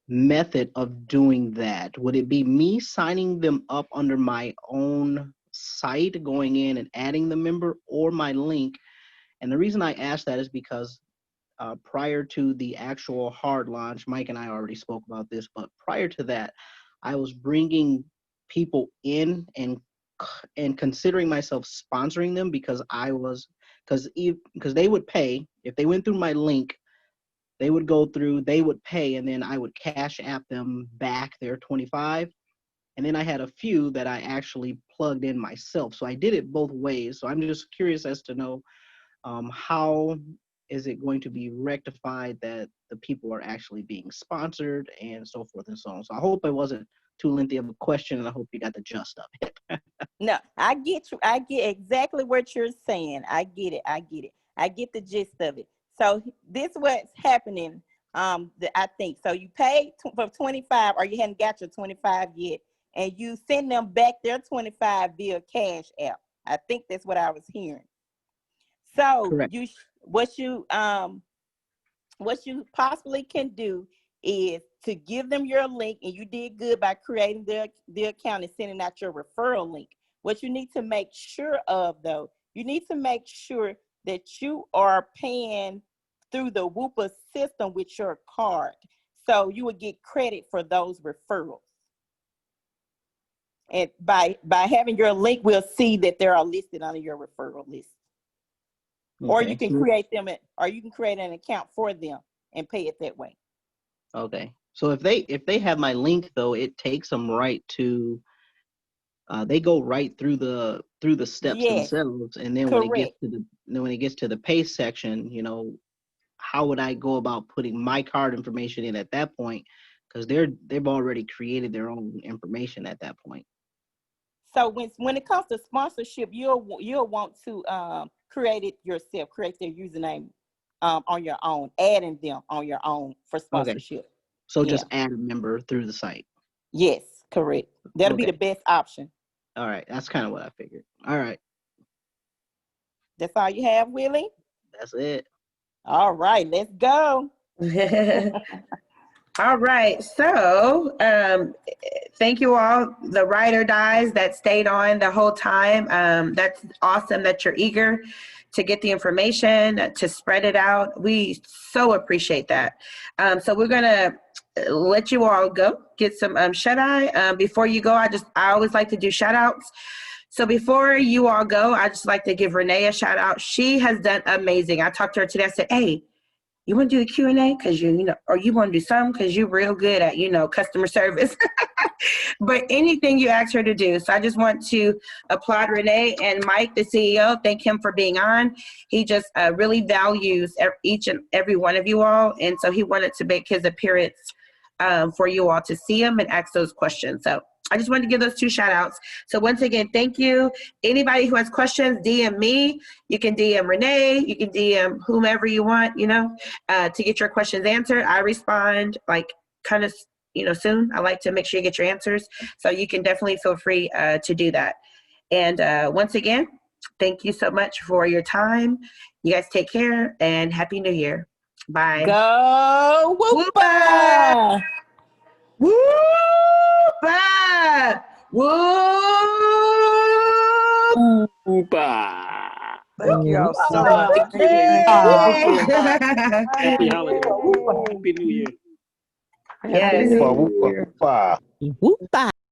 method of doing that? Would it be me signing them up under my own site, going in and adding the member, or my link? And the reason I ask that is because prior to the actual hard launch, Mike and I already spoke about this, but prior to that, I was bringing people in and considering myself sponsoring them because they would pay. If they went through my link, they would go through, they would pay, and then I would cash app them back their 25. And then I had a few that I actually plugged in myself. So I did it both ways. So I'm just curious as to know how is it going to be rectified that the people are actually being sponsored and so forth and so on. So I hope it wasn't too lengthy of a question, and I hope you got the gist of it. No, I get you. I get exactly what you're saying. I get it. I get the gist of it. So this what's happening. I think so. You paid for 25, or you hadn't got your 25 yet, and you send them back their 25 via Cash App. I think that's what I was hearing. So Correct. What you possibly can do is to give them your link, and you did good by creating their account and sending out your referral link. What you need to make sure of, though, you need to make sure that you are paying through the Wupa system with your card, so you would get credit for those referrals. And by having your link, we'll see that they are listed on your referral list. Or you can create them, or you can create an account for them and pay it that way. Okay. So if they have my link though, it takes them right to they go right through the steps Yes, themselves, and then correct. when it gets to the pay section, how would I go about putting my card information in at that point? Because they've already created their own information at that point. So when it comes to sponsorship, you'll want to create it yourself, create their username on your own, adding them on your own for Okay. sponsorship. So Yeah. just add a member through the site. Yes, correct. That'll be Okay. the best option. All right. That's kind of what I figured. All right. That's all you have, Willie? That's it. All right, let's go. All right. So thank you all, the ride or dies that stayed on the whole time. That's awesome that you're eager to get the information, to spread it out. We so appreciate that. So we're going to let you all go get some shut-eye. Before you go, I always like to do shout-outs. So before you all go, I just like to give Renee a shout-out. She has done amazing. I talked to her today. I said, hey, you want to do a Q&A because or you want to do something because you're real good at, customer service. But anything you ask her to do. So I just want to applaud Renee and Mike, the CEO. Thank him for being on. He just really values each and every one of you all. And so he wanted to make his appearance for you all to see him and ask those questions. So I just wanted to give those two shout outs. So once again, thank you. Anybody who has questions, DM me. You can DM Renee. You can DM whomever you want, to get your questions answered. I respond kind of, soon. I like to make sure you get your answers. So you can definitely feel free to do that. And once again, thank you so much for your time. You guys take care and Happy New Year. Bye. Go Wupa! Wupa! Wupa. Thank you all so Wupa. much. Thank you, ladies. Wonderful. Yay! Happy holidays. Wupa, Wupa. Happy New Year. Happy Yes. New Wupa, wupa, Year. wupa. Whoop.